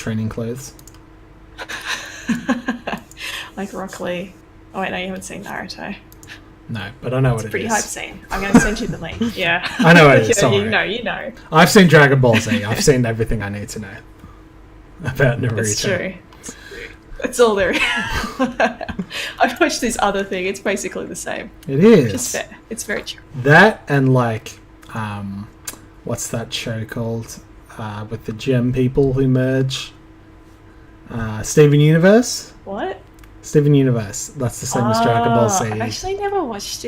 training clothes. Like Rock Lee. Oh wait, no, you haven't seen Naruto. No, but I know what it is. Pretty hype scene. I'm going to send you the link. Yeah. I know what it is. Sorry. You know. I've seen Dragon Ball Z. I've seen everything I need to know about Naruto. It's true. That's all there is. I've watched this other thing. It's basically the same. It is. Just fair. It's very true. That and like, what's that show called? With the gem people who merge. Steven Universe? What? Steven Universe. That's the same as Dragon Ball Z. I actually never watched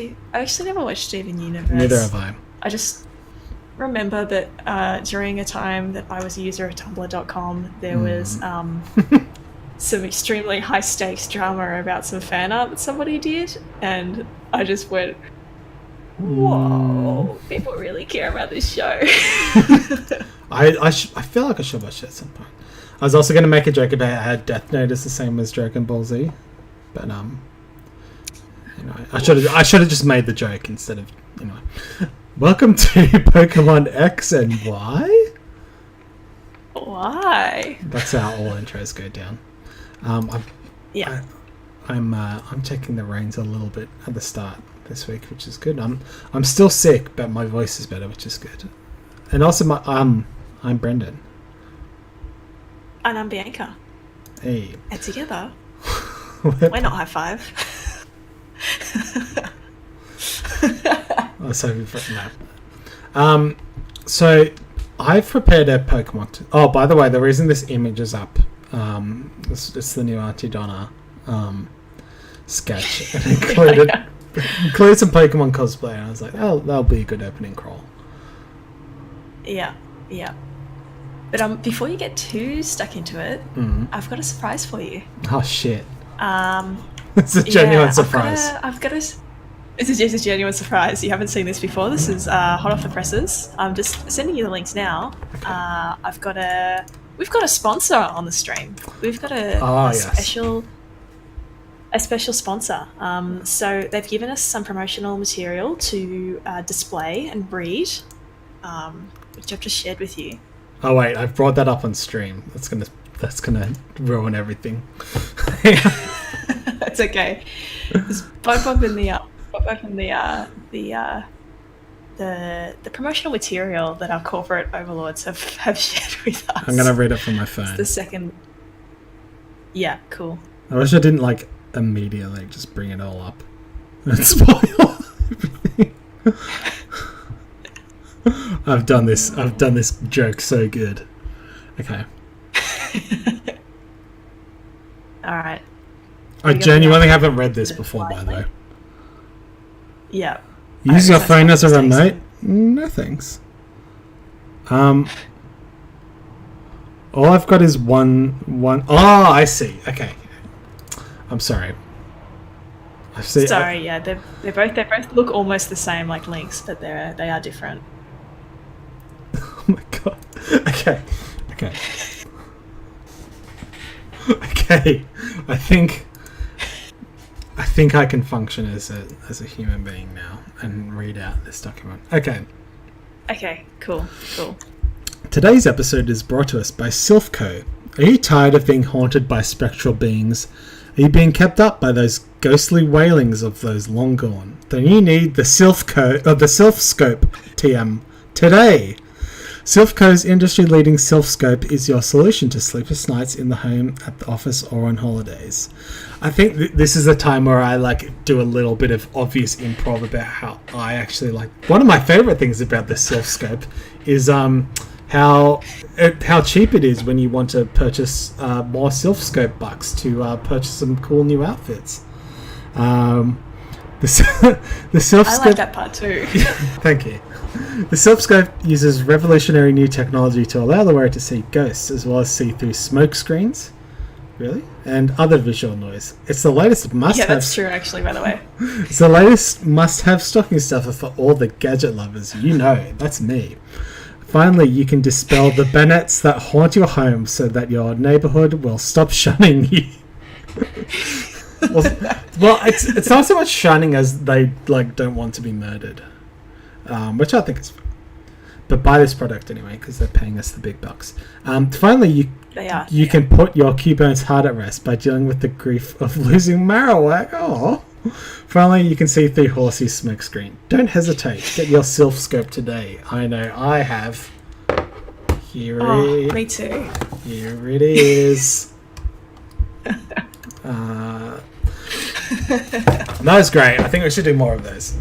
Steven Universe. Neither have I. I just remember that during a time that I was a user of Tumblr.com, there was some extremely high stakes drama about some fan art that somebody did, and I just went, whoa, people really care about this show. I feel like I should watch it at some point. I was also going to make a joke about how Death Note is the same as Dragon Ball Z, but I should have just made the joke instead of welcome to Pokemon X and Y. Why? That's how all intros go down. I'm taking the reins a little bit at the start this week, which is good. I'm still sick, but my voice is better, which is good. And also I'm Brendan. And I'm Bianca. Hey. And together, we're not high five. I was hoping for it now. So I've prepared a Pokemon. Oh, by the way, the reason this image is up, it's the new Auntie Donna sketch. It included some Pokemon cosplay, and I was like, oh, that'll be a good opening crawl. Yeah. But before you get too stuck into it, I've got a surprise for you. Oh shit! It's a genuine surprise. It's a genuine surprise. You haven't seen this before. This is hot off the presses. I'm just sending you the links now. Okay. We've got a sponsor on the stream. We've got a special sponsor. So they've given us some promotional material to display and read, which I've just shared with you. Oh wait, I've brought that up on stream. That's gonna ruin everything. It's okay. Just pop up in the promotional material that our corporate overlords have shared with us. I'm gonna read it from my phone. It's the second. Yeah, cool. I wish I didn't immediately just bring it all up and spoil everything. I've done this joke so good. Okay. All right. I genuinely haven't read this before, by the way. Yeah. Use your phone as a remote? No thanks. All I've got is one. Oh, I see. Okay. I'm sorry. Sorry, yeah, they both look almost the same, like links, but they are different. Oh my god. Okay. I think I can function as a human being now and read out this document. Okay, cool. Today's episode is brought to us by Sylphco. Are you tired of being haunted by spectral beings? Are you being kept up by those ghostly wailings of those long gone? Then you need the Sylphscope TM today. Sylphco's industry-leading Sylphscope is your solution to sleepless nights in the home, at the office, or on holidays. I think this is the time where I do a little bit of obvious improv about how I actually one of my favorite things about the Sylphscope is how cheap it is when you want to purchase more Sylphscope bucks to purchase some cool new outfits. The Sylphscope. I like that part too. Thank you. The Sylphscope uses revolutionary new technology to allow the wearer to see ghosts as well as see through smoke screens. Really? And other visual noise. It's the latest must-have... Yeah, that's true, actually, by the way. It's the latest must-have stocking stuffer for all the gadget lovers. You know, that's me. Finally, you can dispel the bannets that haunt your home so that your neighborhood will stop shunning you. well, it's not so much shunning as they don't want to be murdered, which I think is fun. but buy this product anyway because they're paying us the big bucks. Finally, you can put your Cubone's heart at rest by dealing with the grief of losing Marowak. Oh. Finally, you can see through Horsey's smokescreen. Don't hesitate. Get your Sylph Scope today. I know I have. Here it is. Me too. Here it is. That was great. I think we should do more of those.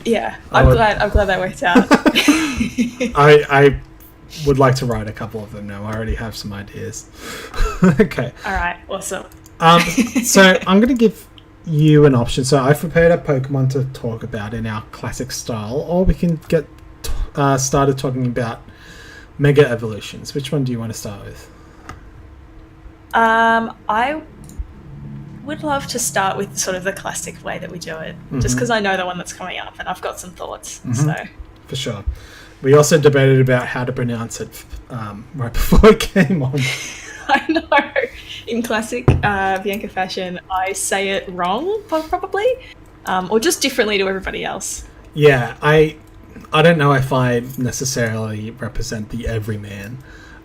Yeah, I'm glad that worked out. I would like to write a couple of them now. I already have some ideas. Okay. All right. Awesome. So I'm going to give you an option. So I've prepared a Pokemon to talk about in our classic style, or we can get started talking about Mega Evolutions. Which one do you want to start with? I would love to start with sort of the classic way that we do it, just because I know the one that's coming up and I've got some thoughts. So for sure. We also debated about how to pronounce it right before it came on. I know. In classic Bianca fashion, I say it wrong, probably, or just differently to everybody else. Yeah, I don't know if I necessarily represent the everyman.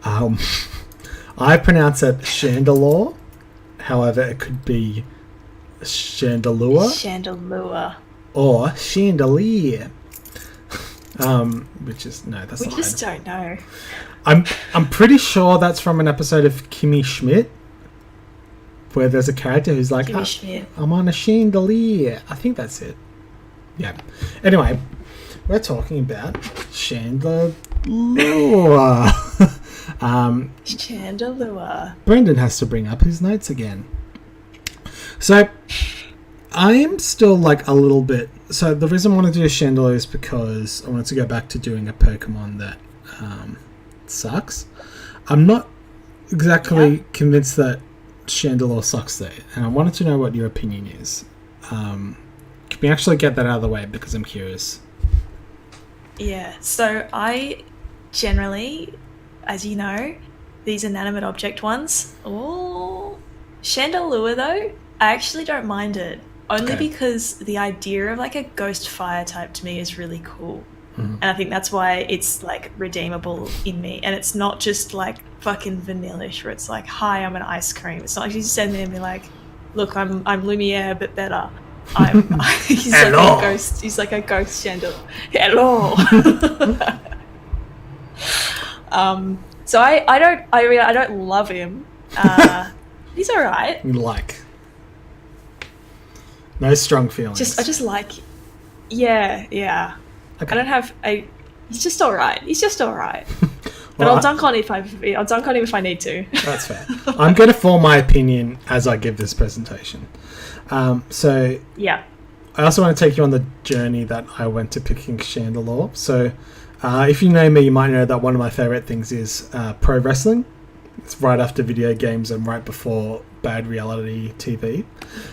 I pronounce it Chandelure. However, it could be Chandelure. Chandelure. Or Chandelier. Which is that's we not just don't know. I'm pretty sure that's from an episode of Kimmy Schmidt, where there's a character who's like, I'm on a chandelier. I think that's it. Yeah. Anyway, we're talking about Chandelure. Chandelure. Brendan has to bring up his notes again. So, I am still like a little bit... So, the reason I want to do a Chandelure is because I wanted to go back to doing a Pokemon that sucks. I'm not exactly convinced that Chandelure sucks though, and I wanted to know what your opinion is. Can we actually get that out of the way because I'm curious? Yeah, so I generally, as you know, these inanimate object ones, Chandelure though, I actually don't mind it. Only because the idea of like a ghost fire type to me is really cool. And I think that's why it's like redeemable in me. And it's not just like fucking vanillish where it's like, hi, I'm an ice cream. It's not like you stand there and be like, look, I'm Lumiere but better. He's like a ghost. He's like a ghost Chandelure. Hello. So I don't love him. He's alright. Like, no strong feelings. I just like, yeah. Okay. I don't have a. He's just alright. But I'll dunk on him if I need to. That's fair. I'm going to form my opinion as I give this presentation. So yeah. I also want to take you on the journey that I went to picking Chandelure. So if you know me, you might know that one of my favorite things is pro wrestling. It's right after video games and right before bad reality TV.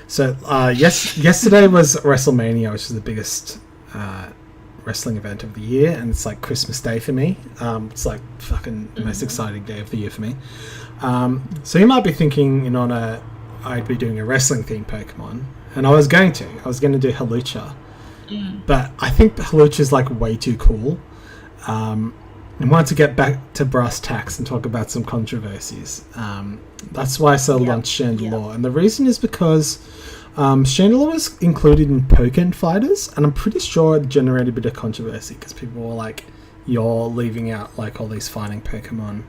So yesterday was WrestleMania, which is the biggest wrestling event of the year, and it's like Christmas Day for me. It's like fucking the most exciting day of the year for me. So you might be thinking, I'd be doing a wrestling themed Pokemon, and I was going to do Halucha, but I think Halucha is like way too cool. I wanted to get back to brass tacks and talk about some controversies. That's why I launched Chandelure, and the reason is because Chandelure was included in Pokken Fighters, and I'm pretty sure it generated a bit of controversy because people were like, you're leaving out like all these fighting Pokemon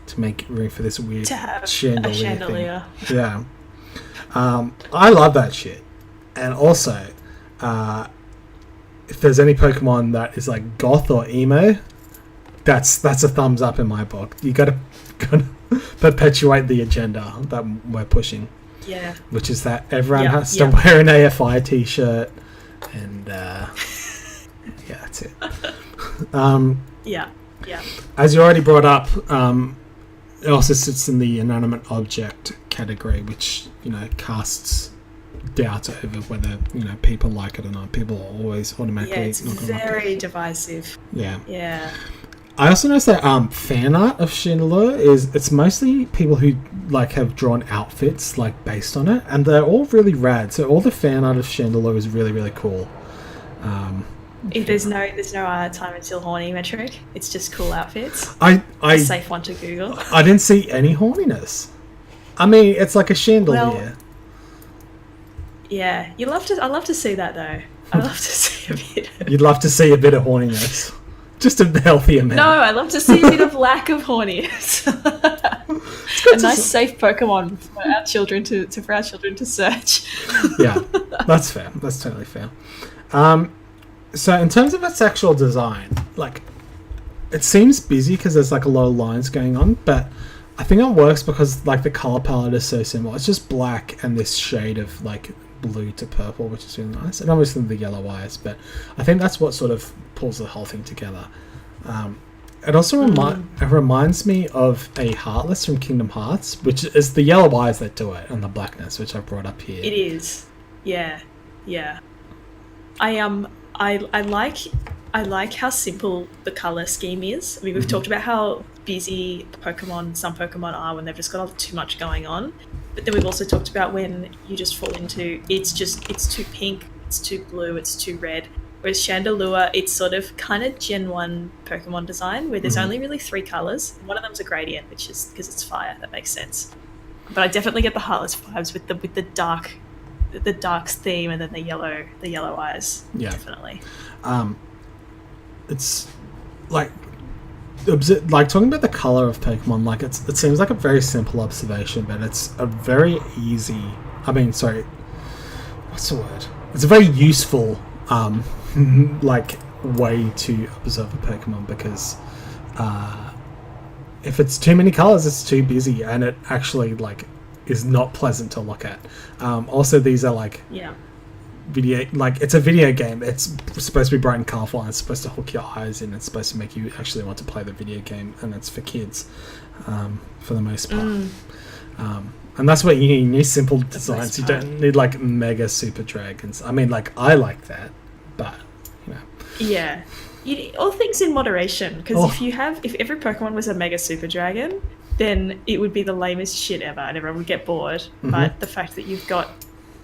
to make room for this weird chandelier thing. Yeah. I love that shit. And also, if there's any Pokemon that is like goth or emo, that's a thumbs up in my book. You gotta perpetuate the agenda that we're pushing. Yeah. Which is that everyone has to wear an AFI t-shirt, and that's it. Yeah. As you already brought up, it also sits in the inanimate object category, which casts doubt over whether people like it or not. People are always automatically. Yeah, it's very divisive. Yeah. I also noticed that fan art of Chandelure it's mostly people who like have drawn outfits like based on it, and they're all really rad. So all the fan art of Chandelure is really, really cool. If there's no time until horny metric. It's just cool outfits. I A safe one to Google. I didn't see any horniness. I mean, it's like a chandelier. Well, yeah, I love to see that though. I love to see a bit. You'd love to see a bit of horniness, just a healthy amount. No, I love to see a bit of lack of horniness. A nice, safe Pokemon for our children to search. Yeah, that's fair. That's totally fair. So in terms of its actual design, like, it seems busy because there's like a lot of lines going on, but I think it works because like the color palette is so similar. It's just black and this shade of like blue to purple, which is really nice, and obviously the yellow eyes. But I think that's what sort of pulls the whole thing together. It also it reminds me of a Heartless from Kingdom Hearts, which is the yellow eyes that do it and the blackness, which I brought up here. It is, yeah. I like how simple the color scheme is. I mean, we've talked about how busy some Pokemon are when they've just got too much going on. But then we've also talked about when you just fall into it's too pink, it's too blue, it's too red. Whereas Chandelure, it's sort of kind of Gen 1 Pokemon design where there's only really 3 colors. One of them's a gradient, which is because it's fire. That makes sense. But I definitely get the Heartless vibes with the darks theme and then the yellow eyes. Yeah, definitely. It's like talking about the color of Pokemon. Like it seems like a very simple observation, but it's a very easy. What's the word? It's a very useful like way to observe a Pokemon because if it's too many colors, it's too busy, and it actually like is not pleasant to look at. Also, these are like it's a video game. It's supposed to be bright and colorful, and it's supposed to hook your eyes in. It's supposed to make you actually want to play the video game, and it's for kids for the most part. And that's what you need. You need simple designs. You don't need like mega super dragons. I mean, like, I like that, but you know. Yeah. All things in moderation, because if every Pokemon was a mega super dragon, then it would be the lamest shit ever and everyone would get bored. But the fact that you've got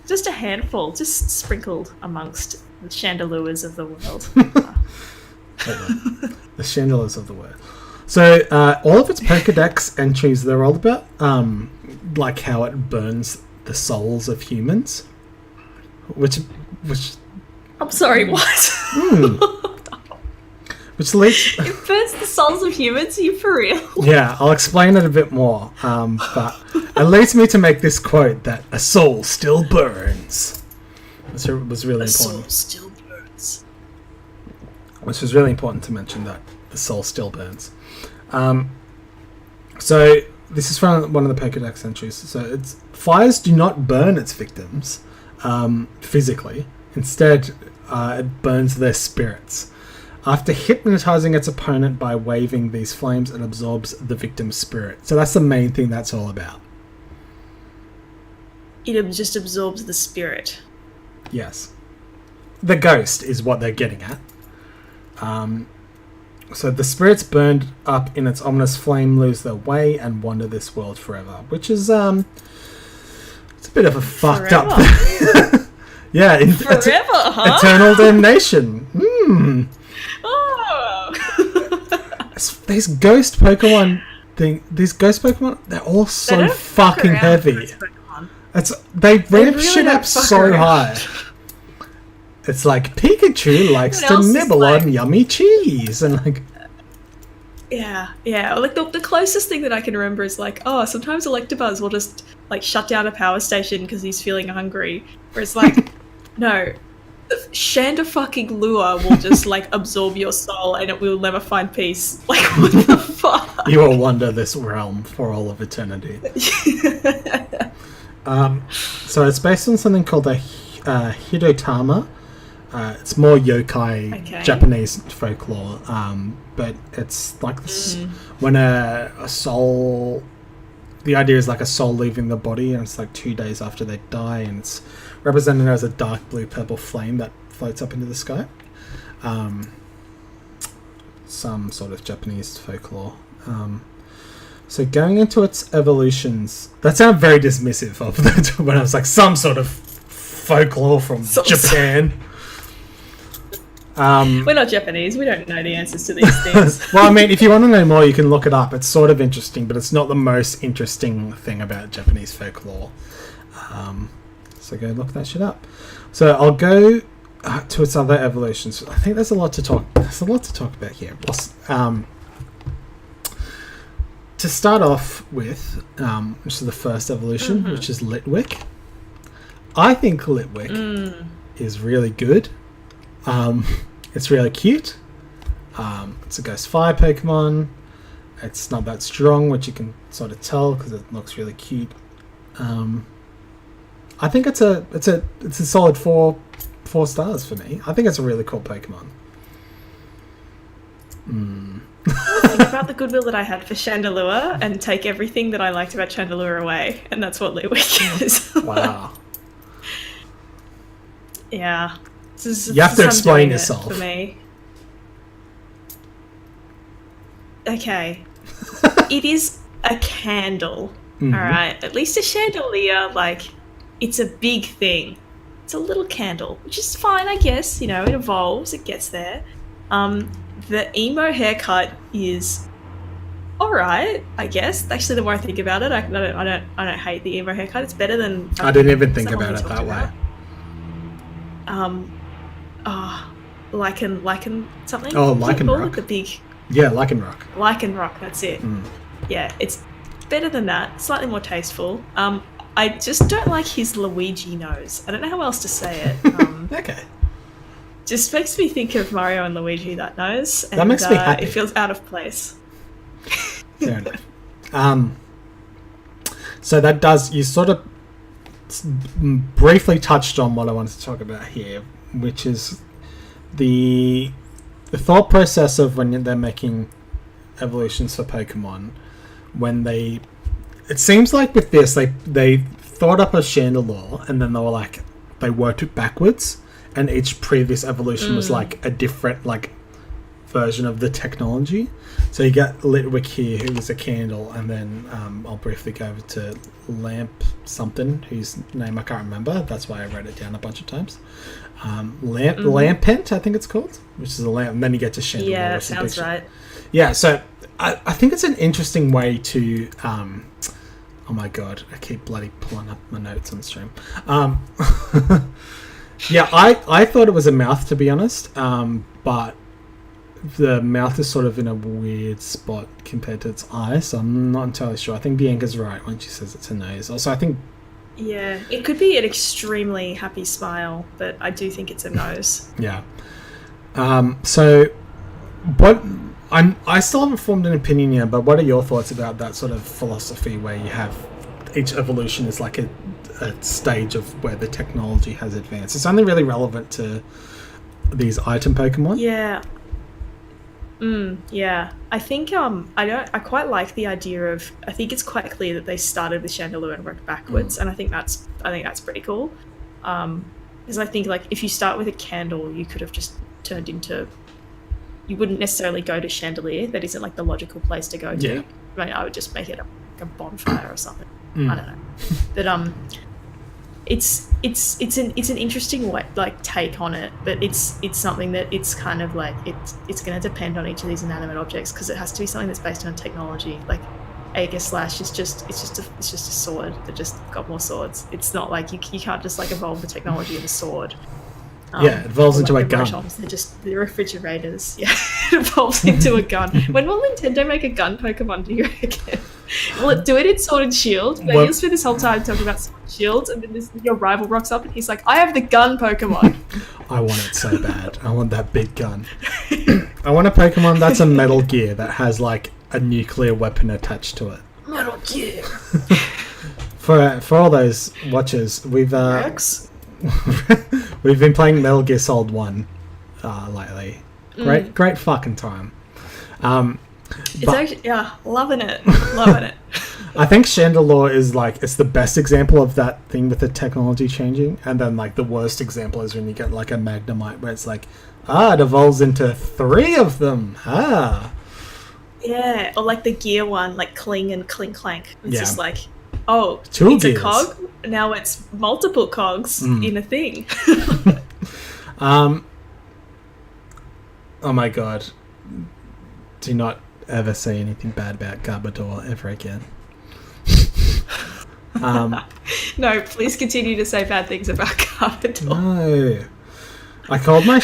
just a handful just sprinkled amongst the Chandelures of the world. The Chandelures of the world. So all of its Pokedex entries, they're all about like how it burns the souls of humans, which I'm sorry, what? Which leads... It burns the souls of humans? Are you for real? Yeah, I'll explain it a bit more. But it leads me to make this quote that a soul still burns. Which was really important. A soul still burns. Which was really important to mention, that the soul still burns. So this is from one of the Pokedex entries. So it's fires do not burn its victims physically. Instead, it burns their spirits. After hypnotizing its opponent by waving these flames, it absorbs the victim's spirit. So that's the main thing that's all about. It just absorbs the spirit. Yes. The ghost is what they're getting at. So the spirits burned up in its ominous flame lose their way and wander this world forever, which is it's a bit of a fucked up thing. Yeah, forever, huh? Eternal damnation. Oh. These ghost Pokemon they're all so fucking heavy. They ramp shit up so high. It's like Pikachu likes to nibble on yummy cheese and like. Yeah. Like the closest thing that I can remember is like, sometimes Electabuzz will just like shut down a power station because he's feeling hungry. Whereas like, no, Chandelure will just like absorb your soul and it will never find peace. Like, what the fuck? You will wander this realm for all of eternity. So it's based on something called a Hidotama. It's more yokai Japanese folklore, but it's like this when a soul. The idea is like a soul leaving the body, and it's like 2 days after they die, and it's represented as a dark blue purple flame that floats up into the sky. Some sort of Japanese folklore. So going into its evolutions, that sounded very dismissive of that when I was like some sort of folklore from Japan. We're not Japanese. We don't know the answers to these things. Well, I mean, if you want to know more, you can look it up. It's sort of interesting, but it's not the most interesting thing about Japanese folklore. So go look that shit up. So I'll go to its other evolutions. I think there's a lot to talk. There's a lot to talk about here. To start off with, which is the first evolution, which is Litwick. I think Litwick is really good. It's really cute. It's a Ghost Fire Pokemon. It's not that strong, which you can sort of tell because it looks really cute. I think it's a solid four stars for me. I think it's a really cool Pokemon. Think about the goodwill that I had for Chandelure and take everything that I liked about Chandelure away, and that's what Litwick is. Wow. Yeah. You have to explain yourself. For me. Okay. It is a candle, alright? At least a chandelier, like, it's a big thing. It's a little candle, which is fine, I guess. You know, it evolves, it gets there. The emo haircut is alright, I guess. Actually, the more I think about it, I don't hate the emo haircut. It's better than... I didn't even think about it that way. Lichen something? Oh, Lichen Rock. The big... Yeah, Lichen Rock. Lichen Rock, that's it. Yeah, it's better than that. Slightly more tasteful. I just don't like his Luigi nose. I don't know how else to say it. Okay. Just makes me think of Mario and Luigi, that nose. And, that makes me happy. It feels out of place. Fair enough. So that does... You sort of briefly touched on what I wanted to talk about here, which is the thought process of when they're making evolutions for Pokemon. When they... It seems like with this, they thought up a Chandelure, and then they were like... They worked it backwards. And each previous evolution was like a different version of the technology. So you got Litwick here, who was a candle, and then I'll briefly go over to Lamp something, whose name I can't remember. That's why I wrote it down a bunch of times. Lampent, I think it's called, which is a lamp. And then you get to Chandelure. Yeah, sounds right. Yeah, so I think it's an interesting way to... oh my god, I keep bloody pulling up my notes on stream. Yeah, I thought it was a mouth, to be honest, but the mouth is sort of in a weird spot compared to its eyes, so I'm not entirely sure. I think Bianca's right when she says it's a nose. Also, I think... Yeah, it could be an extremely happy smile, but I do think it's a nose. Yeah. So, I still haven't formed an opinion yet, but what are your thoughts about that sort of philosophy where you have each evolution is like a stage of where the technology has advanced? It's only really relevant to these item Pokemon. Yeah. Yeah. I think I quite like the idea of... I think it's quite clear that they started with Chandelure and worked backwards, and I think that's pretty cool. Because I think if you start with a candle, you could have just turned into... You wouldn't necessarily go to Chandelier. That isn't the logical place to go to. Yeah. I mean, I would just make it a bonfire or something. I don't know. But it's an interesting way, take on it, but it's something that it's kind of it's going to depend on each of these inanimate objects, because it has to be something that's based on technology. Aegis Slash is just a sword that just got more swords. It's not you can't just evolve the technology of a sword. Yeah, it evolves into a gun. Rotoms, they're just the refrigerators. Yeah, it evolves into a gun. When will Nintendo make a gun Pokemon, do you reckon? Will it do it in Sword and Shield? You'll spend this whole time talking about Sword and Shield, and then your rival rocks up and he's like, I have the gun Pokemon. I want it so bad. I want that big gun. I want a Pokemon that's a Metal Gear that has a nuclear weapon attached to it. Metal Gear. For all those watchers, we've we've been playing Metal Gear Solid 1 lately. Great fucking time. It's actually, loving it. Loving it. I think Chandelure is it's the best example of that thing with the technology changing, and then the worst example is when you get a Magnemite where it's it evolves into 3 of them. Yeah, or the gear one, Cling and Clink Clank. It's just 2 it's gears. A cog, now it's multiple cogs in a thing. Oh my god. Do not ever say anything bad about Garbodor ever again. No, please continue to say bad things about Garbodor. No. I called my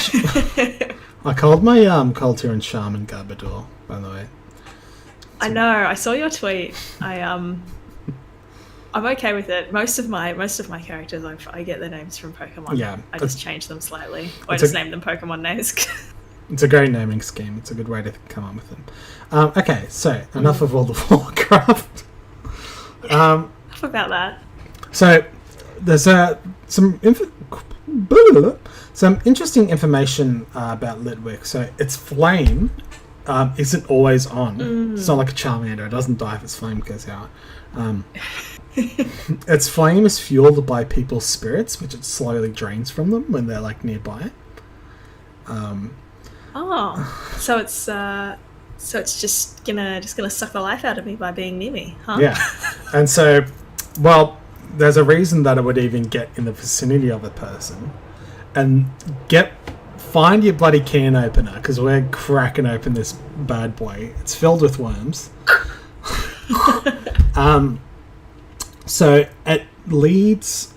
Coldtear and Shaman Garbodor, by the way. I know. I saw your tweet. I'm okay with it. Most of my characters, I get their names from Pokemon. Yeah, I just change them slightly. Or I just name them Pokemon names. It's a great naming scheme. It's a good way to come up with them. Okay, so enough of World of Warcraft. Enough about that. So there's some interesting information about Litwick. So its flame isn't always on. It's not like a Charmander. It doesn't die if its flame goes out. Its flame is fueled by people's spirits, which it slowly drains from them when they're like nearby. So it's just gonna suck the life out of me by being near me, huh? Yeah, and so, well, there's a reason that it would even get in the vicinity of a person, and find your bloody can opener because we're cracking open this bad boy. It's filled with worms. So it leads.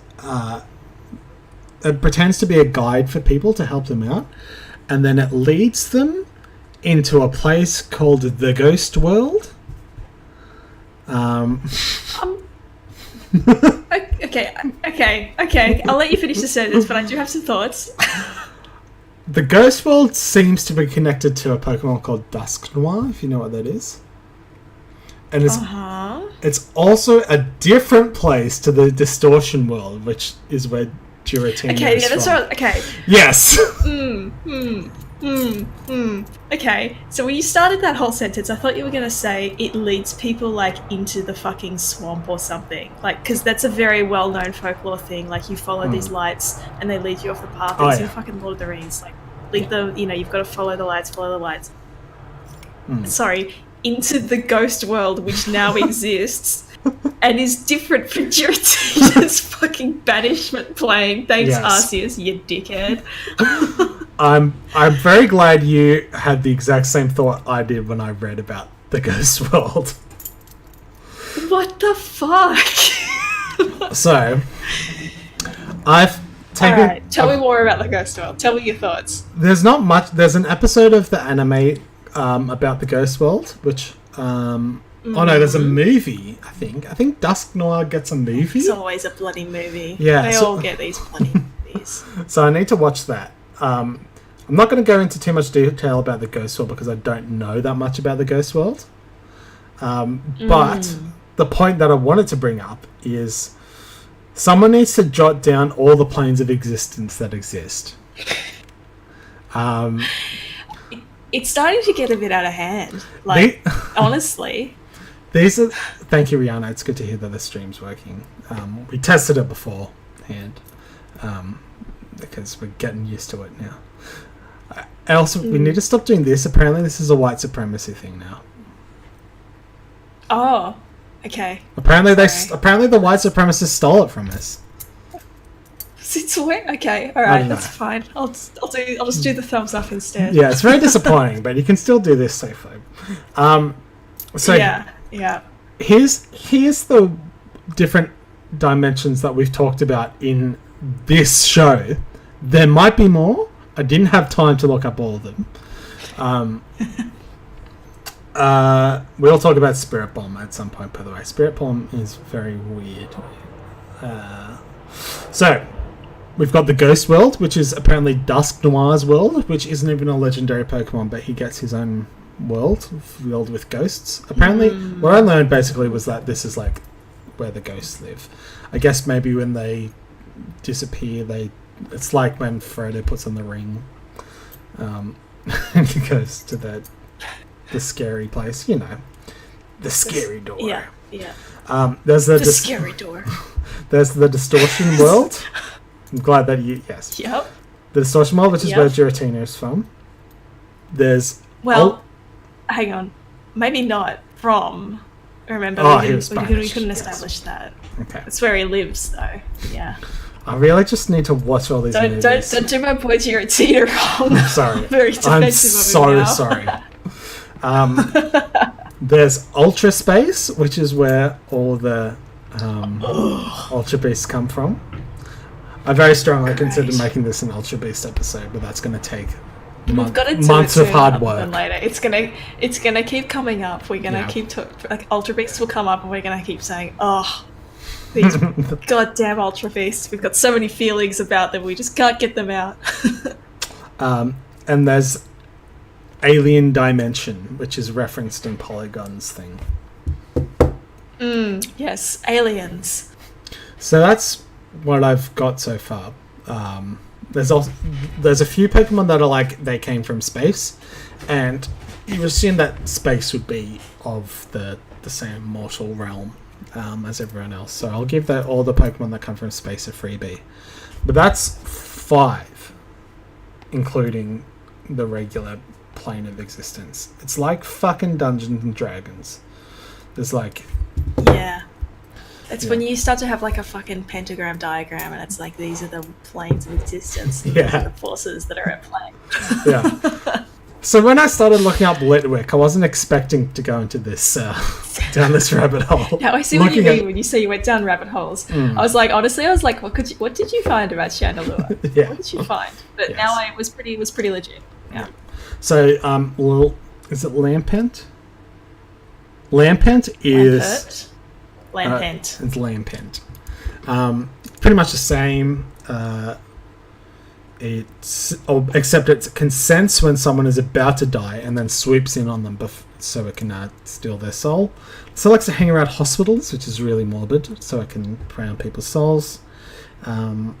It pretends to be a guide for people to help them out, and then it leads them into a place called the Ghost World. Okay. I'll let you finish the sentence, but I do have some thoughts. The Ghost World seems to be connected to a Pokemon called Dusknoir, if you know what that is. And it's also a different place to the Distortion World, which is where Giratina is that's from. right. Okay. Yes. Okay, so when you started that whole sentence, I thought you were going to say it leads people, like, into the fucking swamp or something. Like, because that's a very well-known folklore thing. Like, you follow these lights and they lead you off the path. It's in fucking Lord of the Rings. Like, lead them, you've got to follow the lights. Sorry, into the ghost world, which now exists and is different from Giratina's fucking banishment plane. Thanks, Arceus, you dickhead. I'm very glad you had the exact same thought I did when I read about the Ghost World. What the fuck? So, I've taken... Alright, tell me more about the Ghost World. Tell me your thoughts. There's not much... There's an episode of the anime about the Ghost World, which... Oh no, there's a movie, I think. I think Dusknoir gets a movie. It's always a bloody movie. Yeah. They all get these bloody movies. So I need to watch that. I'm not going to go into too much detail about the Ghost World because I don't know that much about the Ghost World. But the point that I wanted to bring up is someone needs to jot down all the planes of existence that exist. It's starting to get a bit out of hand. Like, honestly. These are... Thank you, Rihanna. It's good to hear that the stream's working. We tested it beforehand. Because we're getting used to it now. Also, we need to stop doing this. Apparently, this is a white supremacy thing now. Oh, okay. Apparently, apparently the white supremacists stole it from us. Since when? Okay, all right, that's fine. I'll just do the thumbs up instead. Yeah, it's very disappointing, but you can still do this safely. So yeah. Here's the different dimensions that we've talked about in this show. There might be more. I didn't have time to look up all of them. We'll talk about Spirit Bomb at some point, by the way. Spirit Bomb is very weird. So, we've got the Ghost World, which is apparently Dusknoir's world, which isn't even a legendary Pokemon, but he gets his own world filled with ghosts. Apparently, what I learned basically was that this is like where the ghosts live. I guess maybe when they disappear, it's like when Frodo puts on the ring and he goes to the scary place, the scary door. Yeah. There's the scary door. There's the Distortion World. I'm glad that yes. Yep. The Distortion World, which is where Giratina is from. There's hang on, maybe not from. Remember, we couldn't establish that. Okay. That's where he lives, though. Yeah. I really just need to watch all these movies. Don't do my boy Zero wrong. Sorry. Very defensive I'm of him so now. sorry. There's Ultra Space, which is where all the Ultra Beasts come from. I very strongly considered making this an Ultra Beast episode, but that's going to take We've got to do months it of hard sooner work. than later. It's gonna keep coming up. We're gonna keep like Ultra Beasts will come up, and we're gonna keep saying, "Oh, these goddamn Ultra Beasts! We've got so many feelings about them. We just can't get them out." And there's Alien Dimension, which is referenced in Polygon's thing. Yes, aliens. So that's what I've got so far. There's a few Pokemon that are like they came from space, and you assume that space would be of the same mortal realm as everyone else. So I'll give all the Pokemon that come from space a freebie. But that's 5, including the regular plane of existence. It's like fucking Dungeons and Dragons. There's like... Yeah. It's when you start to have like a fucking pentagram diagram, and it's like these are the planes of existence. These are the forces that are at play. Yeah. So when I started looking up Litwick, I wasn't expecting to go into this down this rabbit hole. Now I see what you mean when you say you went down rabbit holes. I was like, honestly, what did you find about Chandelure? Yeah. What did you find? But now it was pretty legit. Yeah. So is it Lampent? Lampent is Lampent. It's Lampent. Pretty much the same. Except it can sense when someone is about to die and then swoops in on them so it can steal their soul. So it likes to hang around hospitals, which is really morbid, so it can prey on people's souls. But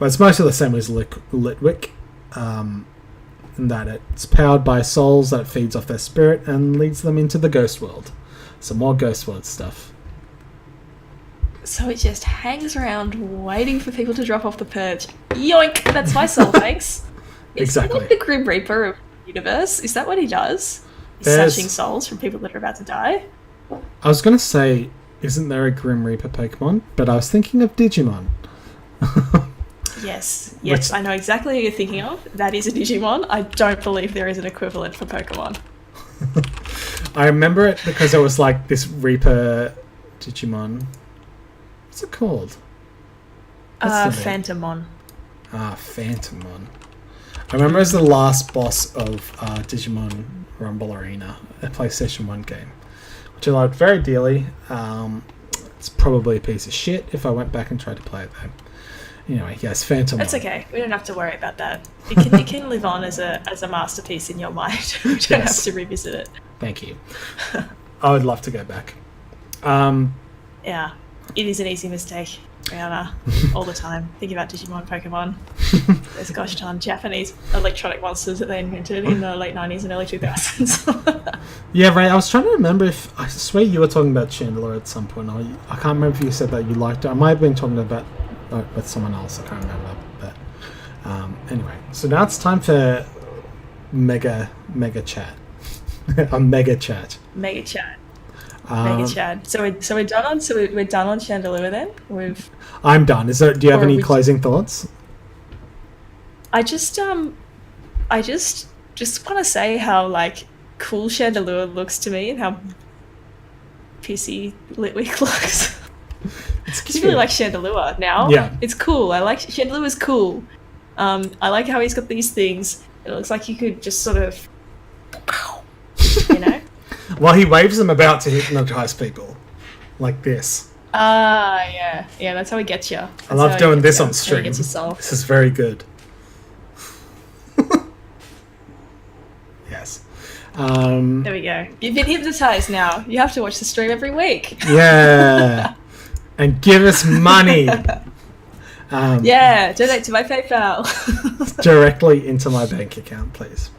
it's mostly the same as Litwick, in that it's powered by souls that it feeds off their spirit and leads them into the ghost world. So more ghost world stuff. So it just hangs around waiting for people to drop off the perch. Yoink! That's my soul, thanks. Exactly. Is he like the Grim Reaper of the universe? Is that what he does? He's snatching souls from people that are about to die? I was going to say, isn't there a Grim Reaper Pokemon? But I was thinking of Digimon. Yes, I know exactly who you're thinking of. That is a Digimon. I don't believe there is an equivalent for Pokemon. I remember it because it was like this Reaper Digimon. What's it called? Phantomon. Phantomon. I remember as the last boss of Digimon Rumble Arena, a PlayStation 1 game, which I liked very dearly. It's probably a piece of shit if I went back and tried to play it though. Anyway, yes, Phantomon. That's okay. We don't have to worry about that. It can live on as a masterpiece in your mind. We don't have to revisit it. Thank you. I would love to go back. Yeah. It is an easy mistake, Rihanna, all the time. Think about Digimon, Pokemon. Those gosh darn Japanese electronic monsters that they invented in the late 90s and early 2000s. Yeah, right. I was trying to remember if... I swear you were talking about Chandelure at some point. I can't remember if you said that you liked it. I might have been talking about with someone else. I can't remember. But anyway, so now it's time for mega chat. A mega chat. Mega chat. Mega chat. So we're done on Chandelure then. I'm done. Do you have any closing thoughts? I just want to say how like cool Chandelure looks to me and how pissy Litwick looks. It's cute. I just really like Chandelure now. Yeah, it's cool. I like Chandelure's cool. I like how he's got these things. It looks like he could just sort of, Well, he waves them about to hypnotize people, like this. Yeah. That's how he gets you. I love doing this on stream. Gets your soul. This is very good. Yes. There we go. You've been hypnotized now. You have to watch the stream every week. Yeah. And give us money. Yeah, donate to my PayPal. Directly into my bank account, please.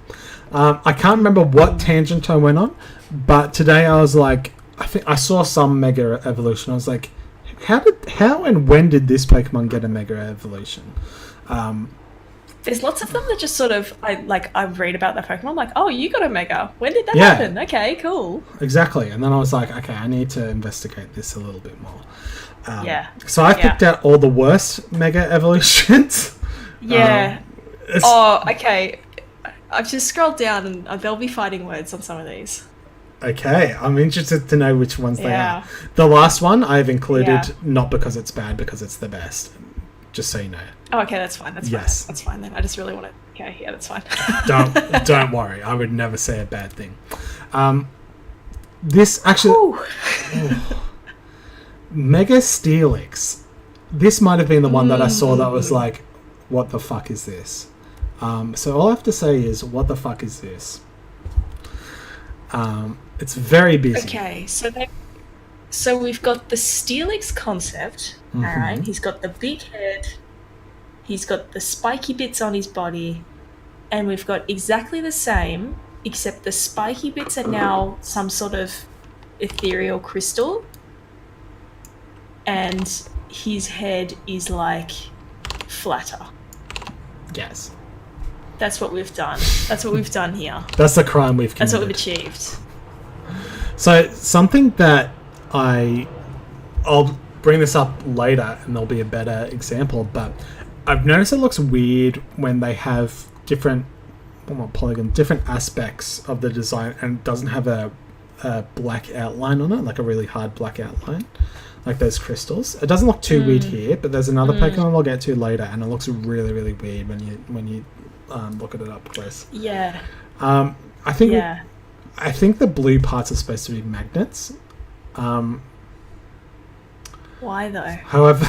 I can't remember what tangent I went on, but today I was like, I think I saw some Mega Evolution. I was like, how and when did this Pokemon get a Mega Evolution? There's lots of them that just sort of I read about that Pokemon. I'm like, oh, you got a Mega. When did that happen? Okay, cool. Exactly. And then I was like, okay, I need to investigate this a little bit more. So I picked out all the worst Mega evolutions. Yeah. Okay. I've just scrolled down and there'll be fighting words on some of these. Okay, I'm interested to know which ones they are. The last one I've included not because it's bad, because it's the best. Just so you know. Oh, okay, that's fine. That's fine. That's fine then. I just really want to. Okay, yeah, that's fine. don't worry. I would never say a bad thing. This actually, Mega Steelix. This might have been the one that I saw that was like, what the fuck is this? So all I have to say is, what the fuck is this? It's very busy. Okay, so we've got the Steelix concept. All right, he's got the big head. He's got the spiky bits on his body, and we've got exactly the same, except the spiky bits are now some sort of ethereal crystal, and his head is like flatter. Yes. That's what we've done. That's what we've done here. That's the crime we've committed. That's what we've achieved. So something that I'll bring this up later and there'll be a better example, but I've noticed it looks weird when they have different aspects of the design and it doesn't have a black outline on it, like a really hard black outline, like those crystals. It doesn't look too weird here, but there's another Pokemon we'll get to later and it looks really, really weird when you look at it up close. Yeah. I think the blue parts are supposed to be magnets. Why though? However,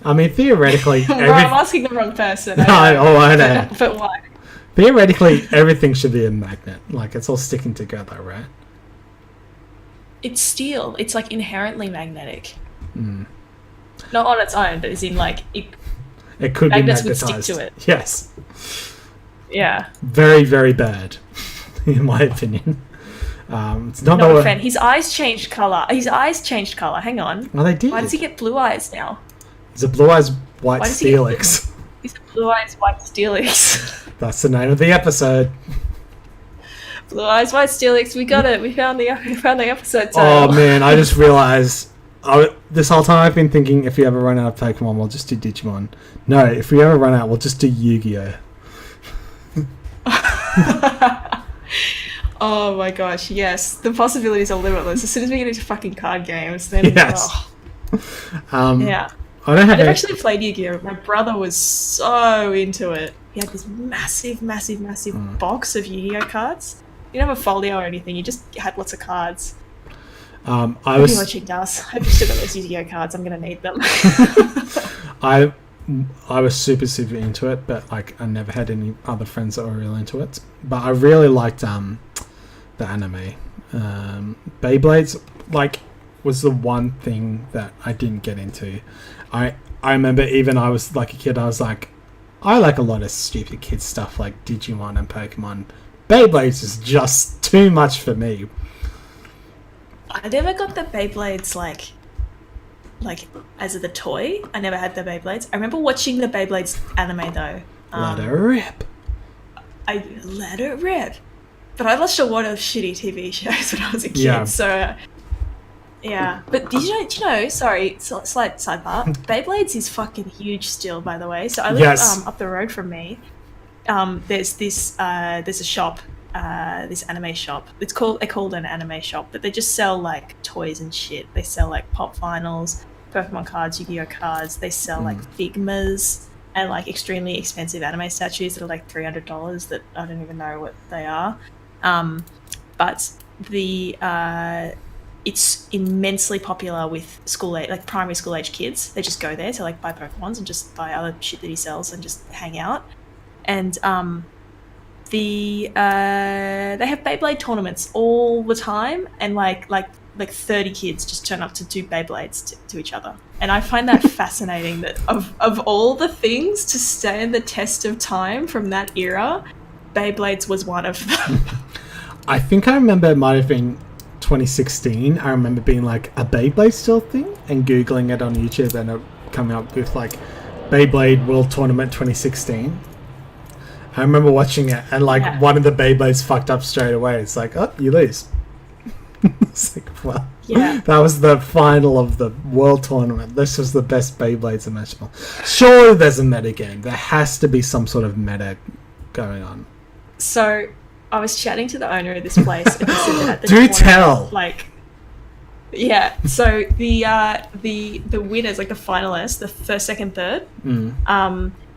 I mean, theoretically... I'm asking the wrong person. I know. But why? Theoretically, everything should be a magnet. Like, it's all sticking together, right? It's steel. It's, like, inherently magnetic. Not on its own, but as in, like... It could be magnetized. Magnets would stick to it. Yes. Yeah. Very, very bad, in my opinion. It's not a fan. His eyes changed colour. Hang on. Well, they did. Why does he get blue eyes now? He's a blue eyes white Steelix. He's a blue eyes white Steelix. That's the name of the episode. Blue eyes white Steelix. We got it. We found the episode title. Oh man, I just realised. This whole time I've been thinking, if we ever run out of Pokemon, we'll just do Digimon. No, if we ever run out, we'll just do Yu-Gi-Oh. Oh my gosh, yes. The possibilities are limitless. As soon as we get into fucking card games, then... Yes. Yeah. I've actually played Yu-Gi-Oh! My brother was so into it. He had this massive box of Yu-Gi-Oh! Cards. You didn't have a folio or anything, you just had lots of cards. I was watching us. I hope you still got those Yu-Gi-Oh! Cards. I'm going to need them. I was super into it, but like I never had any other friends that were really into it. But I really liked the anime. Beyblades was the one thing that I didn't get into. I remember even I was like a kid, I was like, I like a lot of stupid kid stuff like Digimon and Pokemon. Beyblades is just too much for me. I never got the Beyblades like as the toy. I never had the Beyblades. I remember watching the Beyblades anime though. Let it rip. I let it rip. But I watched a lot of shitty TV shows when I was a kid. Yeah. So yeah. But did you know? Sorry, slight sidebar. Beyblades is fucking huge still, by the way. So I live up the road from me. There's a shop. This anime shop. They called an anime shop, but they just sell like toys and shit. They sell like pop vinyls, Pokemon cards, Yu-Gi-Oh cards. They sell like Figmas and like extremely expensive anime statues that are like $300 that I don't even know what they are. But it's immensely popular with primary school age kids. They just go there to like buy Pokemons and just buy other shit that he sells and just hang out. And they have Beyblade tournaments all the time, and like 30 kids just turn up to do Beyblades to each other. And I find that fascinating that of all the things to stand the test of time from that era, Beyblades was one of them. I think I remember it might have been 2016. I remember being like, a Beyblade still thing? And Googling it on YouTube and it coming up with like Beyblade World Tournament 2016. I remember watching it, and like Yeah. one of the Beyblades fucked up straight away. It's like, oh, you lose. It's like, well, Yeah. that was the final of the world tournament. This was the best Beyblades imaginable. Surely there's a meta game. There has to be some sort of meta going on. So I was chatting to the owner of this place, and he said that at the Do tournament, tell. like, yeah. So the winners, like the finalists, the first, second, third.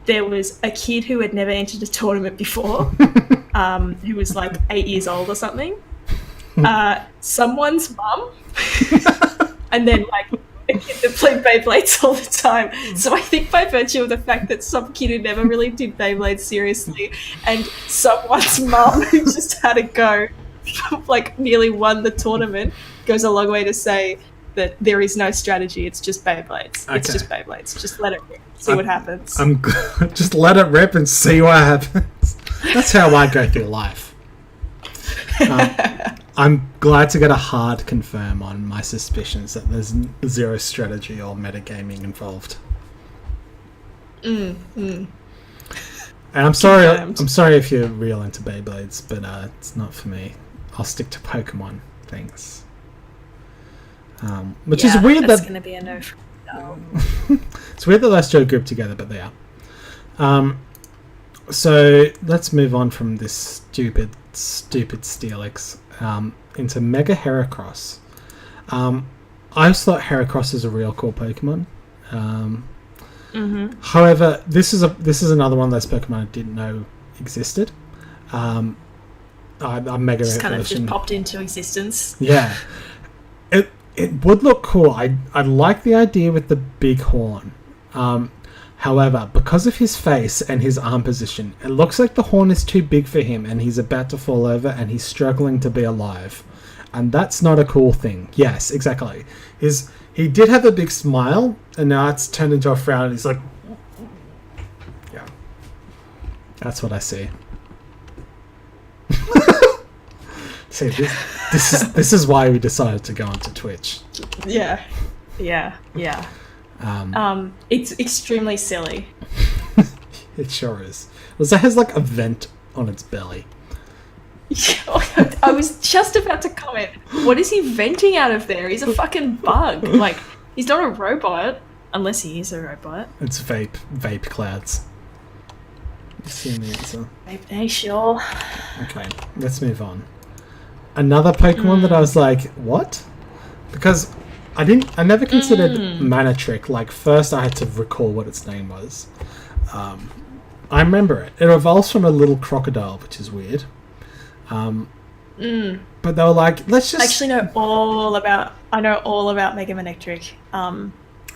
There was a kid who had never entered a tournament before, who was like 8 years old or something. Someone's mum, and then like a kid that played Beyblades all the time. So I think by virtue of the fact that some kid who never really did Beyblades seriously, and someone's mum who just had a go, like nearly won the tournament, goes a long way to say that there is no strategy. It's just Beyblades. Okay. It's just Beyblades. Just let it rip. See what happens. Just let it rip and see what happens. That's how I go through life. I'm glad to get a hard confirm on my suspicions that there's zero strategy or metagaming involved. And I'm sorry. Confirmed. I'm sorry if you're real into Beyblades, but it's not for me. I'll stick to Pokemon things. Which is weird that's that going to be a no. it's weird that those two are grouped together, but they are. So let's move on from this stupid Steelix into Mega Heracross. I always thought Heracross is a real cool Pokemon. However, this is another one of those Pokemon I didn't know existed. A Mega Just kind of version. just popped into existence. Yeah. It would look cool. I like the idea with the big horn. However, because of his face and his arm position, it looks like the horn is too big for him and he's about to fall over and he's struggling to be alive. And that's not a cool thing. Yes, exactly. He did have a big smile and now it's turned into a frown and he's like... Yeah. That's what I see. See, this is why we decided to go onto Twitch. Yeah. It's extremely silly. It sure is. It has like a vent on its belly. I was just about to comment. What is he venting out of there? He's a fucking bug. Like, he's not a robot, unless he is a robot. It's vape clouds. You see the answer. Hey, sure. Okay, let's move on. Another Pokemon that I was like, what? Because I never considered Manatrick. Like, first I had to recall what its name was. I remember it. It evolves from a little crocodile, which is weird. But they were like, let's just... I actually know all about Mega Manectric.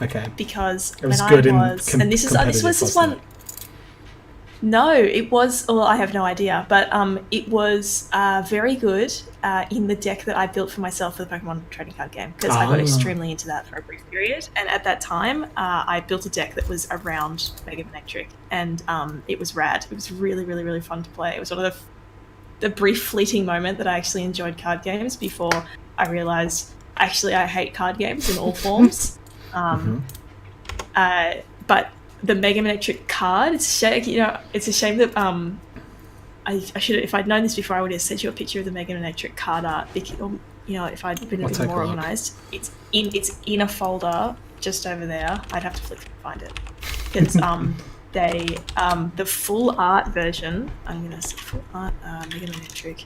Okay. Because It was when good I in was... and this competitive, was wasn't one... No, it was... Well, I have no idea. But it was very good in the deck that I built for myself for the Pokemon trading card game. Because I got extremely into that for a brief period. And at that time, I built a deck that was around Mega Manectric. And it was rad. It was really, really, really fun to play. It was one of the brief fleeting moment that I actually enjoyed card games before I realised, actually, I hate card games in all forms. But the Mega Manectric card, it's a shame that I should, if I'd known this before, I would have sent you a picture of the Mega Manectric card art. Because, if I'd been a bit more organised, it's in a folder just over there. I'd have to flick and find it because the full art version. I'm gonna say full art Mega Manectric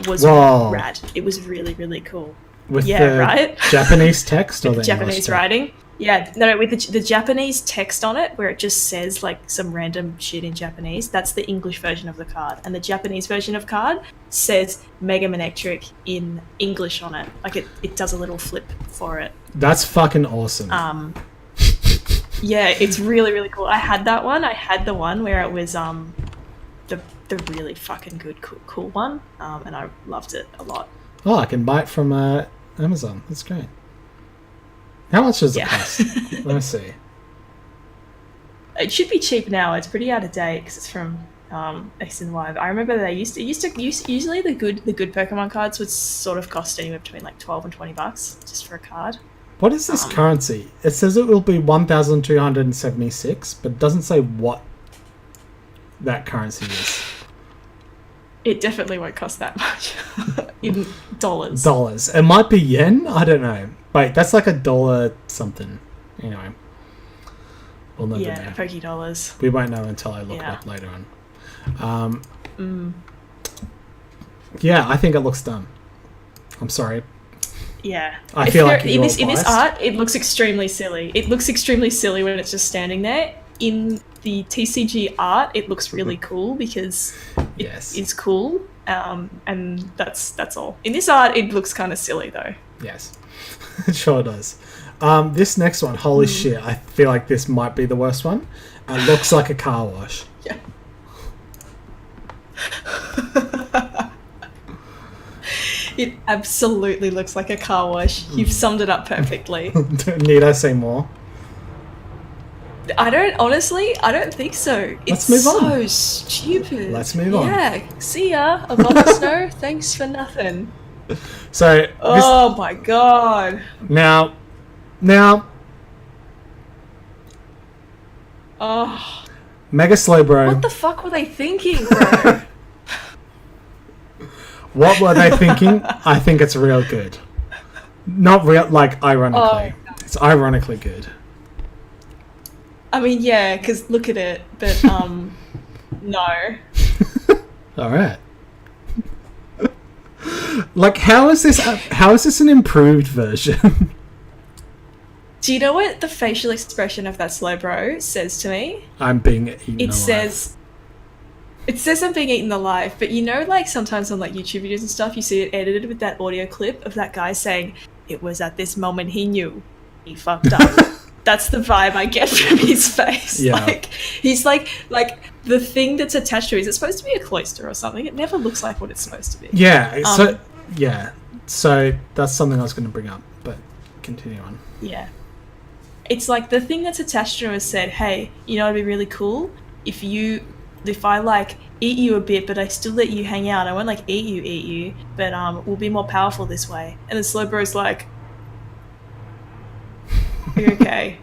was rad. It was really, really cool. With the Japanese text or the Japanese writing? Yeah, no, with the Japanese text on it, where it just says like some random shit in Japanese. That's the English version of the card, and the Japanese version of card says Mega Manectric in English on it. Like it does a little flip for it. That's fucking awesome. Yeah, it's really, really cool. I had that one. I had the one where it was the really fucking good cool one, and I loved it a lot. Oh, I can buy it from Amazon. That's great. How much does it cost? Let me see. It should be cheap now. It's pretty out of date because it's from X and Y. I remember they used to usually the good Pokemon cards would sort of cost anywhere between like $12 and $20 just for a card. What is this currency? It says it will be 1,276, but it doesn't say what that currency is. It definitely won't cost that much in dollars. Dollars. It might be yen. I don't know. Wait, that's like $1 something. Anyway, we'll never know. Pokey dollars. We won't know until I look it up later on. Yeah, I think it looks dumb. I'm sorry. Yeah, I feel like in this art, it looks extremely silly. It looks extremely silly when it's just standing there. In the TCG art, it looks really cool because it's cool, and that's all. In this art, it looks kind of silly though. Yes, it sure does. This next one, holy shit! I feel like this might be the worst one. It looks like a car wash. Yeah. It absolutely looks like a car wash. You've summed it up perfectly. Need I say more? I don't think so. Let's move on. It's so stupid. Let's move on. Yeah, see ya. Above the snow. Thanks for nothing. So. Oh my god. Now. Oh. Mega Slowbro. What the fuck were they thinking, bro? What were they thinking? I think it's real good. Not real, like, ironically. Oh. It's ironically good. I mean, yeah, because look at it, but, no. Alright. Like, how is this an improved version? Do you know what the facial expression of that Slowbro says to me? I'm being eaten alive. It says I'm being eaten alive, but you know, like sometimes on like YouTube videos and stuff, you see it edited with that audio clip of that guy saying, "It was at this moment he knew he fucked up." That's the vibe I get from his face. Yeah. Like he's like the thing that's attached to it, is it supposed to be a cloister or something? It never looks like what it's supposed to be. Yeah. So that's something I was going to bring up, but continue on. Yeah. It's like the thing that's attached to him has said, "Hey, you know, it'd be really cool if I like eat you a bit, but I still let you hang out. I won't like eat you, but we'll be more powerful this way." And the Slowbro's like, okay.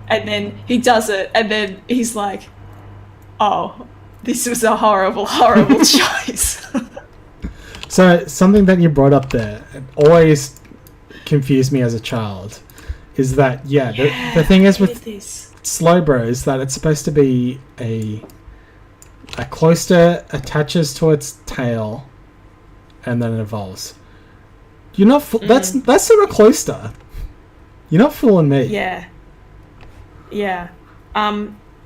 And then he does it, and then he's like, "Oh, this was a horrible, horrible choice." So something that you brought up there, it always confused me as a child, is that the thing is with Slowbro is that it's supposed to be a cloister attaches to its tail, and then it evolves. You're not. That's not a cloister. You're not fooling me. Yeah.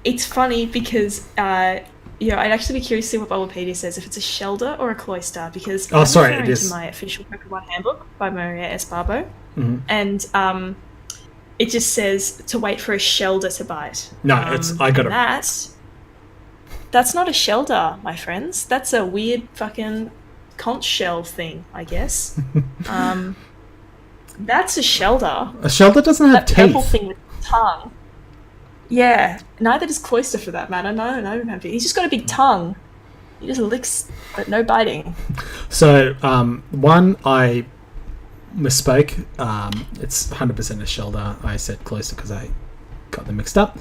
It's funny because I'd actually be curious to see what Bulbapedia says, if it's a shelter or a cloister, because I'm referring to my official Pokemon handbook by Maria S. Barbo, and it just says to wait for a shelter to bite. No, That's not a shelter, my friends. That's a weird fucking conch shell thing, I guess. That's a shelter. A shelter doesn't have teeth. That purple thing with the tongue. Yeah, neither does Cloyster for that matter. No, he's just got a big tongue. He just licks, but no biting. So, one, I misspoke. It's 100% a shelter. I said Cloyster because I got them mixed up.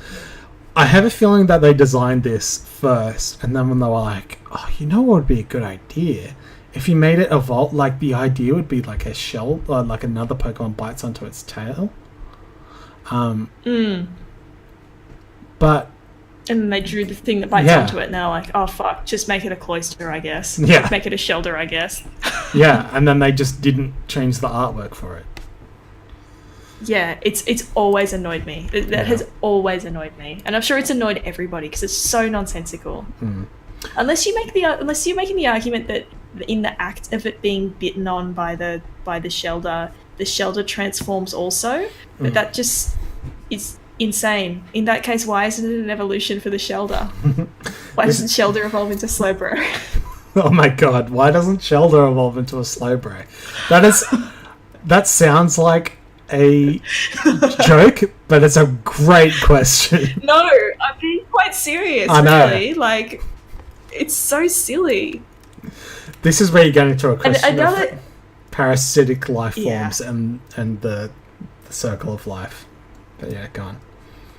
I have a feeling that they designed this first, and then when they were like, "Oh, you know what would be a good idea? If you made it evolve, like the idea would be like a shell, like another Pokemon bites onto its tail." But and then they drew the thing that bites onto it, and they're like, "Oh fuck, just make it a cloister, I guess. Yeah, make it a shelter, I guess." Yeah, and then they just didn't change the artwork for it. Yeah, it's always annoyed me. That has always annoyed me, and I'm sure it's annoyed everybody because it's so nonsensical. Unless you're making the argument that in the act of it being bitten on by the shelter, the shelter transforms also. But that just is insane. In that case, why isn't it an evolution for the shelter? Why doesn't shelter evolve into Slowbro? Oh my god! Why doesn't shelter evolve into a Slowbro? That sounds like a joke, but it's a great question. No, I'm being quite serious. I know. Really. Like, it's so silly. This is where you're getting into a question of parasitic life forms and the circle of life. But yeah, go on.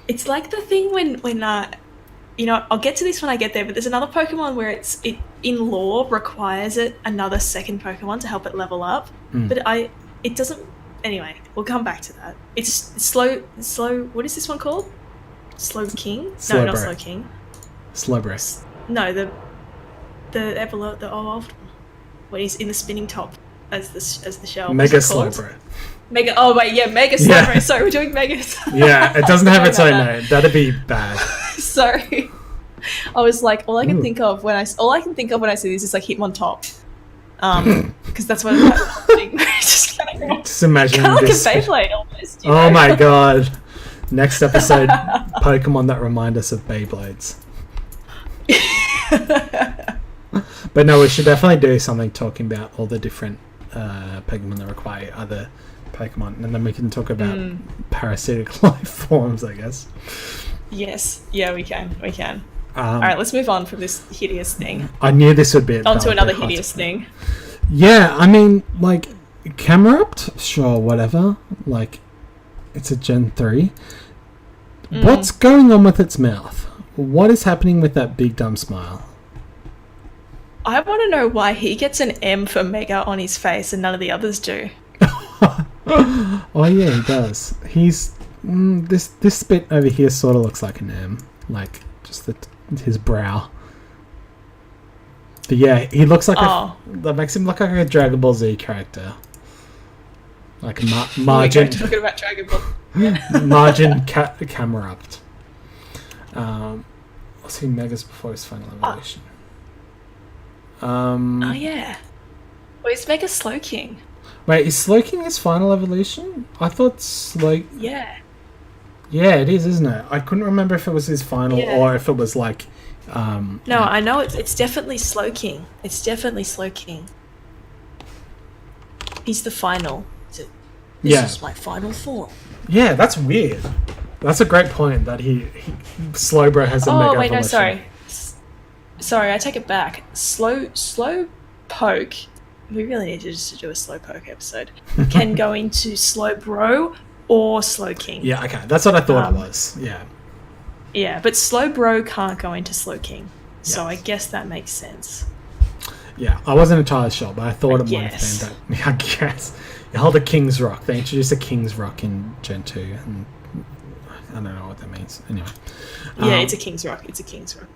It's like the thing when I'll get to this when I get there, but there's another Pokemon where it in lore requires it another second Pokemon to help it level up. But it doesn't. Anyway, we'll come back to that. It's slow. What is this one called? Slow King? No, not Slow King. Slowbro. No, the evolved one. When he's in the spinning top as the shell. Mega Slowbro. Mega. Oh wait, yeah, Mega Slowbro. Yeah. Sorry, we're doing Mega. Yeah, it doesn't have its own name. That'd be bad. Sorry, I was like, all I can think of when I see this is like Hitmontop, because that's what I'm thinking. Just imagine kind of like this. a Beyblade almost. Oh my god! Next episode, Pokemon that remind us of Beyblades. But no, we should definitely do something talking about all the different Pokemon that require other Pokemon, and then we can talk about parasitic life forms, I guess. Yes, yeah, we can. All right, let's move on from this hideous thing. I knew this would be onto another hideous thing. Yeah, I mean, like, Camerupt, sure, whatever. Like, it's a Gen 3. What's going on with its mouth? What is happening with that big dumb smile? I want to know why he gets an M for Mega on his face and none of the others do. Oh yeah, he does. He's this bit over here sort of looks like an M, like just his brow. But yeah, he looks like that makes him look like a Dragon Ball Z character, like a Margin. Talking about Dragon Ball. Margin Camerupt. I'll see Megas before his final evolution. Oh yeah. Wait, it's Mega Slowking. Wait, is Slowking his final evolution? I thought Yeah. Yeah, it is, isn't it? I couldn't remember if it was his final or if it was like. No, I know it's definitely Slowking. It's definitely Slowking. He's the final. This is my final form. Yeah, that's weird. That's a great point that he Slowbro has a mega evolution. Oh wait, no, sorry. Sorry, I take it back. Slow Poke. We really need to just do a Slow Poke episode. Can go into Slowbro or Slowking. Yeah, okay. That's what I thought it was. Yeah. Yeah, but Slowbro can't go into Slowking. So I guess that makes sense. Yeah, I wasn't entirely sure, but I thought it might have been that. I guess. You hold a King's Rock. They introduced a King's Rock in Gen 2, and I don't know what that means. Anyway. Yeah, it's a King's Rock. It's a King's Rock.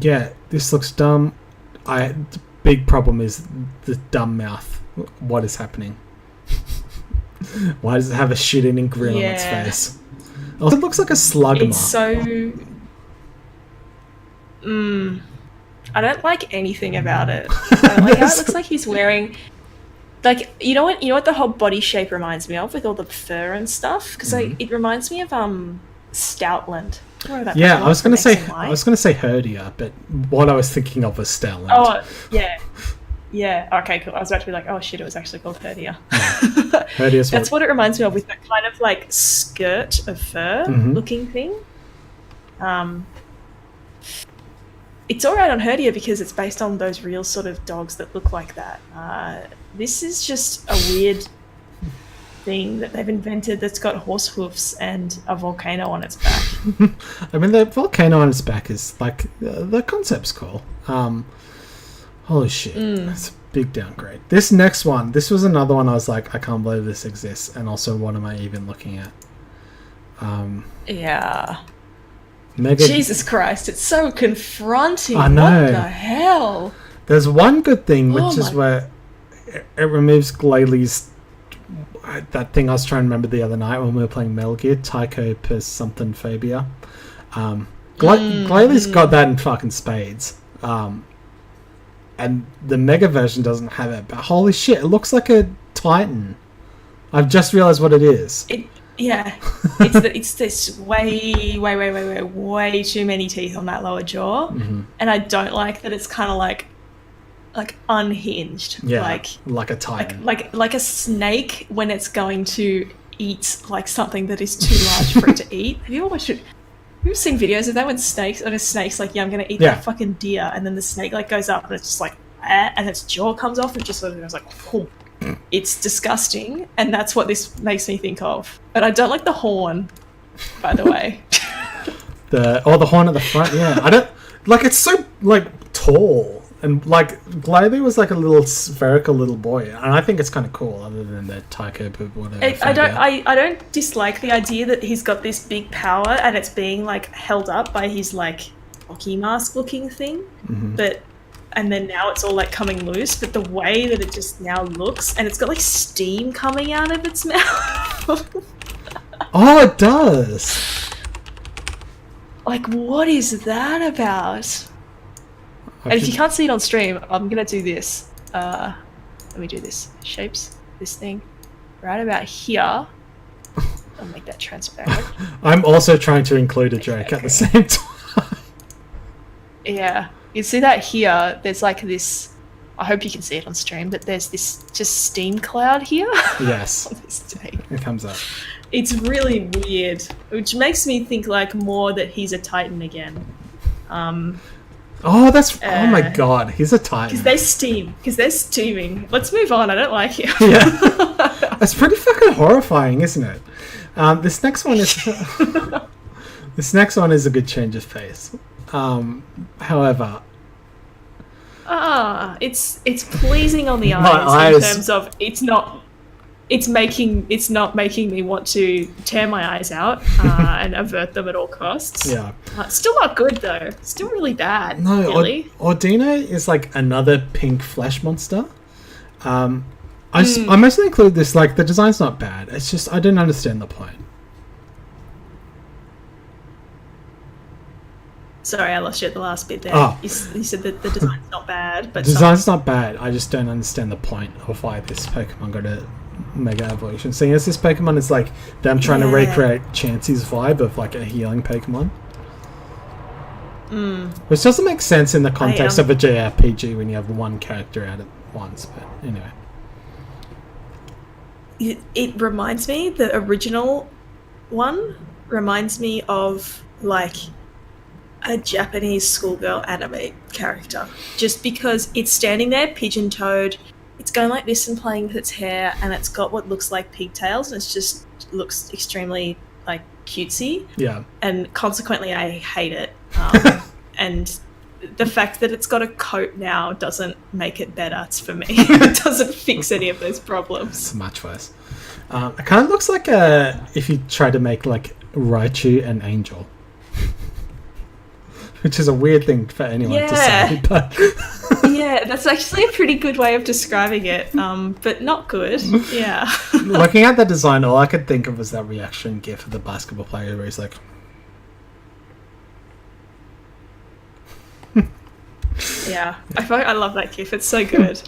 Yeah, this looks dumb. The big problem is the dumb mouth. What is happening? Why does it have a shit-eating grin on its face? Also, it looks like a Slugma. It's so... I don't like anything about it. I don't like how it looks like he's wearing... Like, you know what the whole body shape reminds me of with all the fur and stuff? Because it reminds me of Stoutland. Yeah, I was going to say Herdia, but what I was thinking of was Stoutland. Oh, yeah. Yeah, okay, cool. I was about to be like, oh shit, it was actually called Herdia. Herdia's That's what it reminds me of, with that kind of like skirt of fur looking thing. It's alright on Herdia because it's based on those real sort of dogs that look like that. This is just a weird thing that they've invented that's got horse hoofs and a volcano on its back. I mean, the volcano on its back is like the concept's cool. Holy shit, that's a big downgrade. This next one, this was another one I was like, I can't believe this exists, and also what am I even looking at? Yeah. Mega... Jesus Christ, it's so confronting. I know. What the hell? There's one good thing, which is where it removes Glalie that thing I was trying to remember the other night when we were playing Metal Gear, Tycho per something phobia. Glalie got that in fucking spades. And the Mega version doesn't have it, but holy shit, it looks like a Titan. I've just realised what it is. It's this way too many teeth on that lower jaw, and I don't like that it's kind of like unhinged. Yeah, like a Titan. Like a snake when it's going to eat like something that is too large for it to eat. Have you seen videos of that when a snake's like, yeah, I'm gonna eat that fucking deer, and then the snake like goes up and it's just like, and its jaw comes off and it just sort of goes like, whoop. It's disgusting, and that's what this makes me think of. But I don't like the horn, by the way. the horn at the front. Yeah, I don't like. It's so like tall, and like Globey was like a little spherical little boy, and I think it's kind of cool. Other than the Tycho, whatever. I don't dislike the idea that he's got this big power and it's being like held up by his like hockey mask looking thing, but. And then now it's all like coming loose, but the way that it just now looks, and it's got like steam coming out of its mouth. Oh, it does. Like, what is that about? And if you can't see it on stream, I'm gonna do this. Let me do this. Shapes, this thing, right about here. I'll make that transparent. I'm also trying to include a joke at the same time. Yeah. You see that here, there's like this, I hope you can see it on stream, but there's this just steam cloud here. Yes. On this tape. It comes up. It's really weird, which makes me think like more that he's a Titan again. Oh, that's, oh my god, he's a Titan. Because they're steaming. Let's move on, I don't like it. Yeah. It's pretty fucking horrifying, isn't it? This next one is a good change of pace. However, it's pleasing on the eyes in terms of it's not making me want to tear my eyes out and avert them at all costs. Yeah, still not good though. Still really bad. No, really. Ordina is like another pink flesh monster. I mostly include this, like, the design's not bad. It's just I don't understand the point. Sorry, I lost you at the last bit there. Oh. You said that the design's not bad, but design's not bad. I just don't understand the point of why this Pokemon got a Mega Evolution. Seeing as this Pokemon is like them trying to recreate Chansey's vibe of like a healing Pokemon. Which doesn't make sense in the context of a JRPG when you have one character out at once, but anyway. It reminds me, the original one reminds me of like a Japanese schoolgirl anime character, just because it's standing there pigeon-toed, it's going like this and playing with its hair, and it's got what looks like pigtails, and it just looks extremely like cutesy. Yeah. And consequently I hate it. And the fact that it's got a coat now doesn't make it better for me. It doesn't fix any of those problems. It's much worse. It kind of looks like if you try to make like Raichu an angel. Which is a weird thing for anyone to say, but yeah, that's actually a pretty good way of describing it, but not good. Yeah. Looking at the design, all I could think of was that reaction gif of the basketball player where he's like, yeah, I love that gif. It's so good.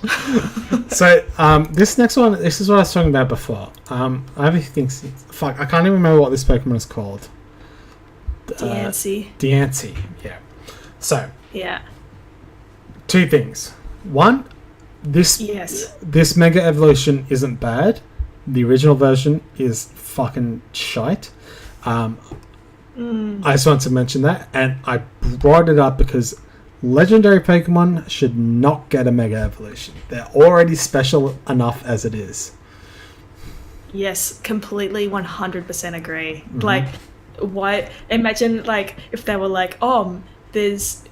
So this next one, this is what I was talking about before. I have a few things. Fuck, I can't even remember what this Pokemon is called. Diancie, yeah. So, yeah. Two things. One, this Mega Evolution isn't bad. The original version is fucking shite. I just want to mention that, and I brought it up because Legendary Pokemon should not get a Mega Evolution. They're already special enough as it is. Yes, completely 100% agree. Like, why? Imagine like if they were like, oh, there's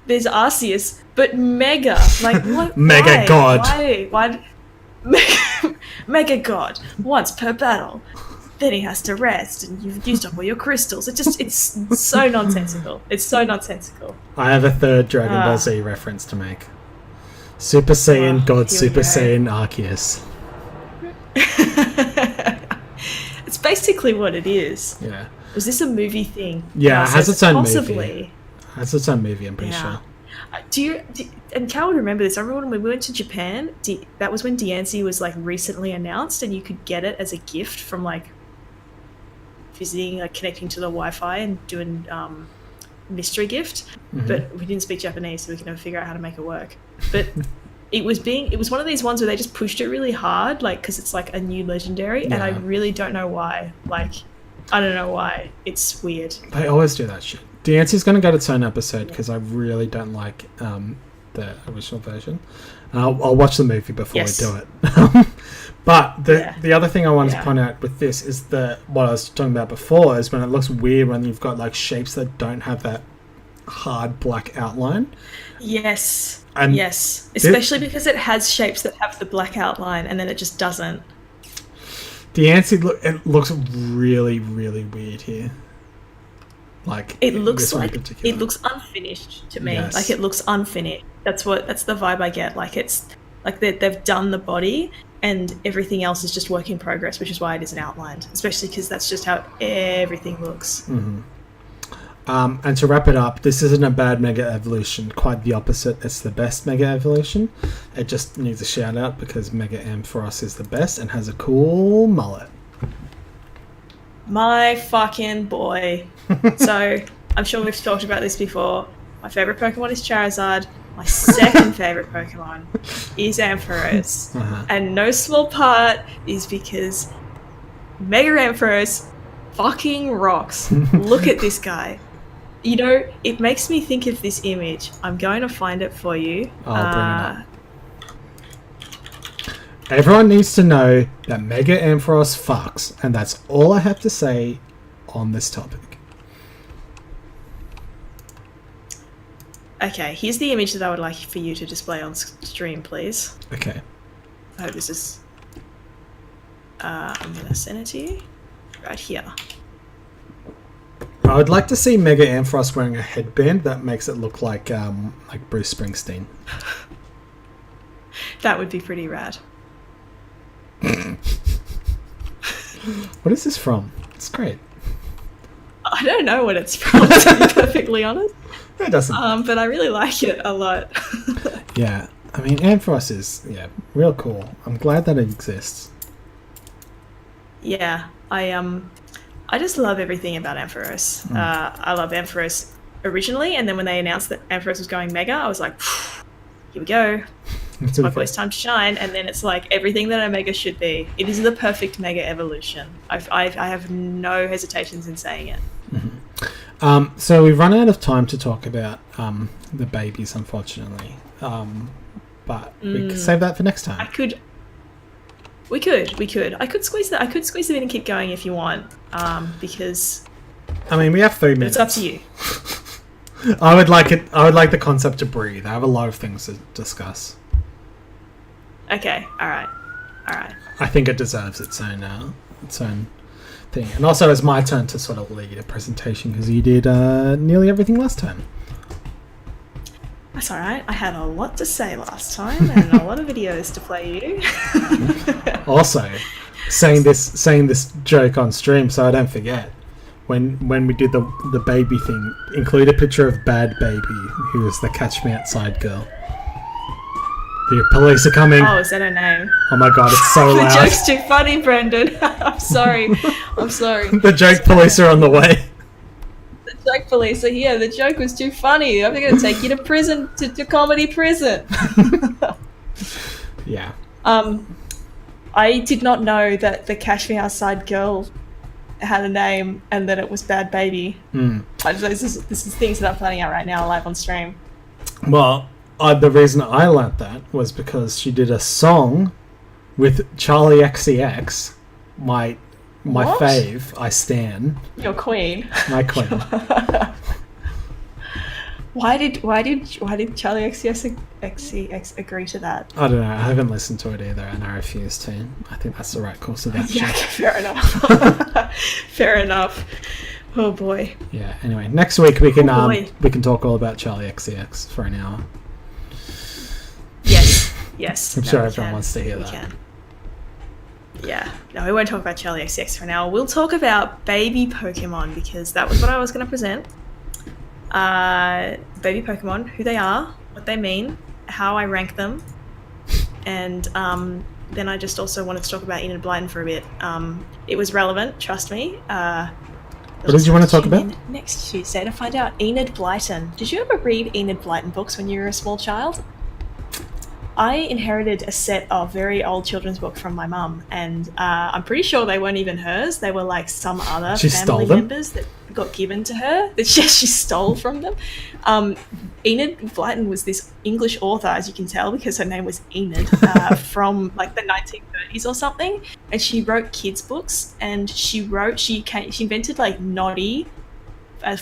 Arceus, but Mega. Like what? Mega God. Why? Mega God. Once per battle. Then he has to rest, and you've used up all your crystals. It's so nonsensical. It's so nonsensical. I have a third Dragon Ball Z reference to make. Super Saiyan God, Super Saiyan Arceus. It's basically what it is. Yeah. Was this a movie thing? Yeah, it has its own possibly. movie. It has its own movie, I'm pretty sure. And Cal would remember this. I remember when we went to Japan, that was when Diancie was like recently announced, and you could get it as a gift from like visiting, like connecting to the Wi-Fi and doing mystery gift. But we didn't speak Japanese, so we could never figure out how to make it work. But it was one of these ones where they just pushed it really hard, like because it's like a new legendary, and I really don't know why. Like, I don't know why. It's weird. They always do that shit. Diancie's going to get its own episode because I really don't like the original version. I'll watch the movie before we do it. But the other thing I wanted to Yeah. point out with this is what I was talking about before is when it looks weird when you've got like shapes that don't have that hard black outline. Yes. And yes. Especially because it has shapes that have the black outline and then it just doesn't. The ants, it looks really, really weird here. Like It looks this one in like particular. it looks unfinished to me. Yes. Like it looks unfinished. That's the vibe I get. Like it's like they've done the body and everything else is just work in progress, which is why it isn't outlined. Especially because that's just how everything looks. Mm-hmm. And to wrap it up, this isn't a bad Mega Evolution. Quite the opposite. It's the best Mega Evolution. It just needs a shout out because Mega Ampharos is the best and has a cool mullet. My fucking boy. So, I'm sure we've talked about this before. My favourite Pokemon is Charizard. My second favourite Pokemon is Ampharos. Uh-huh. And no small part is because Mega Ampharos fucking rocks. Look at this guy. You know, it makes me think of this image. I'm going to find it for you. I'll bring it up. Everyone needs to know that Mega Ampharos fucks, and that's all I have to say on this topic. Okay, here's the image that I would like for you to display on stream, please. Okay. I hope this is... I'm going to send it to you. Right here. I would like to see Mega Ampharos wearing a headband that makes it look like Bruce Springsteen. That would be pretty rad. What is this from? It's great. I don't know what it's from, to be perfectly honest. It doesn't. But I really like it a lot. Yeah. I mean, Ampharos is, real cool. I'm glad that it exists. Yeah, I just love everything about Ampharos. I love Ampharos originally, and then when they announced that Ampharos was going Mega, I was like, here we go. It's my boy's time to shine. And then it's like everything that a Mega should be. It is the perfect Mega evolution. I have no hesitations in saying it. Mm-hmm. So we've run out of time to talk about the babies, unfortunately. But we could save that for next time. We could. I could squeeze them in and keep going if you want. Because I mean, we have 3 minutes. it's up to you. I would like the concept to breathe. I have a lot of things to discuss. Okay. All right. I think it deserves its own thing. And also, it's my turn to sort of lead a presentation because you did nearly everything last time. That's all right. I had a lot to say last time and a lot of videos to play you. Also, saying this joke on stream so I don't forget. When we did the baby thing, include a picture of Bad Baby, who is the Catch Me Outside girl. The police are coming. Oh, is that her name? Oh my god, it's so The loud. joke's too funny, Brendan. I'm sorry. The joke police are on the way. The joke police are here. The joke was too funny. I'm going to take you to prison, to comedy prison. Yeah. I did not know that the Cash Me Outside girl had a name and that it was Bad Baby. This is things that I'm planning out right now live on stream. Well, the reason I learnt that was because she did a song with Charlie XCX, my What? fave, I stan, Your queen. my queen. Why did Charlie XCX agree to that? I don't know, I haven't listened to it either and I refuse to. I think that's the right course of action. Yeah, fair enough. Fair enough. Oh boy. Yeah, anyway, next week we can boy. we can talk all about Charlie XCX for an hour. Yes. I'm No, sure we everyone can. wants to hear We that. can. Yeah. No, we won't talk about Charlie XCX for now. We'll talk about baby Pokemon because that was what I was going to present. Baby Pokemon, who they are, what they mean, how I rank them, and then I just also wanted to talk about Enid Blyton for a bit. It was relevant, trust me. What did you want to talk about? Next Tuesday to find out Enid Blyton. Did you ever read Enid Blyton books when you were a small child? I inherited a set of very old children's books from my mum, and I'm pretty sure they weren't even hers. They were like some other She family stole them? members that got given to her that she stole from them. Enid Blyton was this English author, as you can tell, because her name was Enid, from like the 1930s or something, and she wrote kids' books. And she invented like Noddy,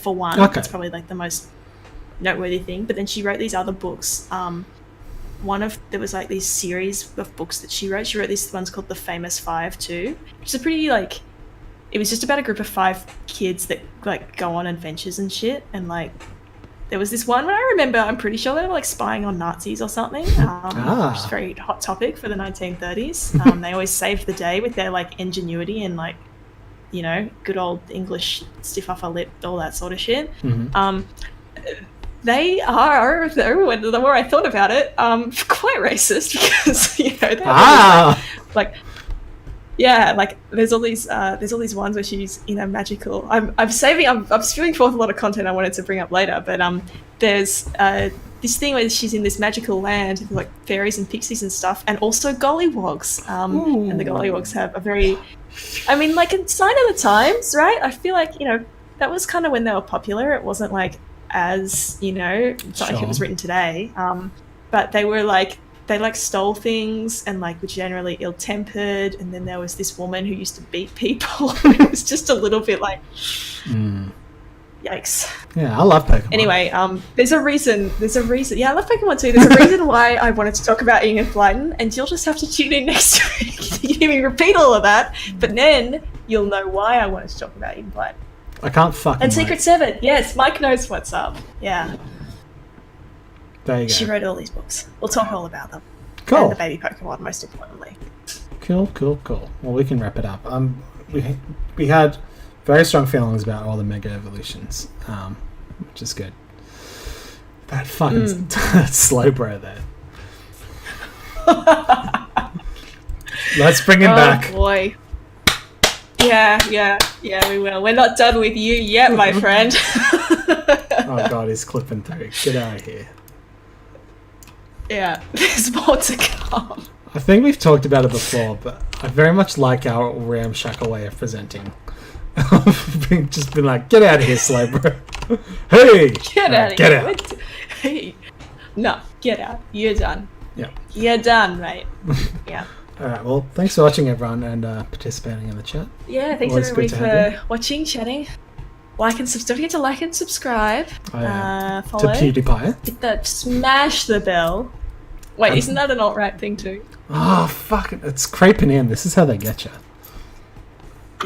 for one. Okay. That's probably like the most noteworthy thing. But then she wrote these other books. There was like these series of books that she wrote. She wrote these ones called The Famous Five too, which is a pretty like. It was just about a group of 5 kids that like go on adventures and shit, and like there was this one where I remember, I'm pretty sure they were like spying on Nazis or something, which is a very hot topic for the 1930s. They always saved the day with their like ingenuity and like, you know, good old English stiff upper lip, all that sort of shit. They are, the more I thought about it, quite racist because, you know, they're yeah, like there's all these ones where she's in a magical. I'm spewing forth a lot of content I wanted to bring up later, but there's this thing where she's in this magical land with like fairies and pixies and stuff, and also gollywogs. And the gollywogs have a very, I mean, like a sign of the times, right? I feel like, you know, that was kind of when they were popular. It wasn't like as, you know, it's not like it was written today. But they were like. They like stole things and like were generally ill-tempered, and then there was this woman who used to beat people. It was just a little bit like yikes. Yeah, I love Pokemon. Anyway, there's a reason. Yeah, I love Pokemon too. There's a reason why I wanted to talk about Enid Blyton, and you'll just have to tune in next week. You hear me repeat all of that, but then you'll know why I wanted to talk about Enid Blyton. I can't fucking And wait. Secret 7. Yes, Mike knows what's up. Yeah. There you go. She wrote all these books. We'll talk all about them. Cool. And the baby Pokemon, most importantly. Cool. Well, we can wrap it up. We had very strong feelings about all the Mega Evolutions, which is good. That fucking Slowbro there. Let's bring him back. Oh boy. Yeah, we will. We're not done with you yet, my friend. Oh god, he's clipping through. Get out of here. Yeah, there's more to come. I think we've talked about it before, but I very much like our ramshackle way of presenting. Just been like, get out of here, Slowbro. Hey! Get out of here. Get out. Hey. No, get out. You're done. Yeah. You're done, mate. Yeah. Alright, well, thanks for watching, everyone, and participating in the chat. Yeah, thanks Always everybody good to have for watching, chatting. Don't forget to like and subscribe. Follow. To PewDiePie. Hit that, smash the bell. Wait, isn't that an alt-right thing too? Oh, fuck it. It's creeping in. This is how they get you.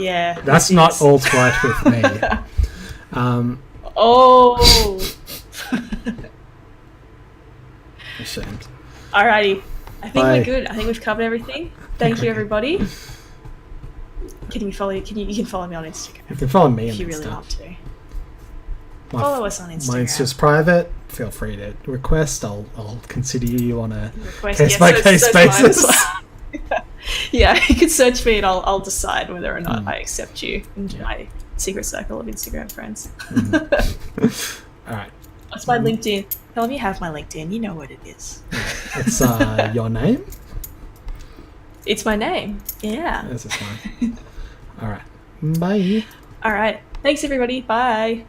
Yeah. That's not alt-right with me. Oh. Ashamed. Alrighty. I think Bye. we're good. I think we've covered everything. Thank you, everybody. Can we follow you? You can follow me on Instagram. You can follow me on if you really Insta. want to. Follow us on Instagram. Mine's just private. Feel free to request. I'll consider you on a Request, case-by-case so mine as basis. well. Yeah, you can search me and I'll decide whether or not I accept you into my secret circle of Instagram friends. Alright. What's my LinkedIn? Tell me you have my LinkedIn. You know what it is. It's your name? It's my name. Yeah. This is mine. Alright. Bye. All right. Thanks, everybody. Bye.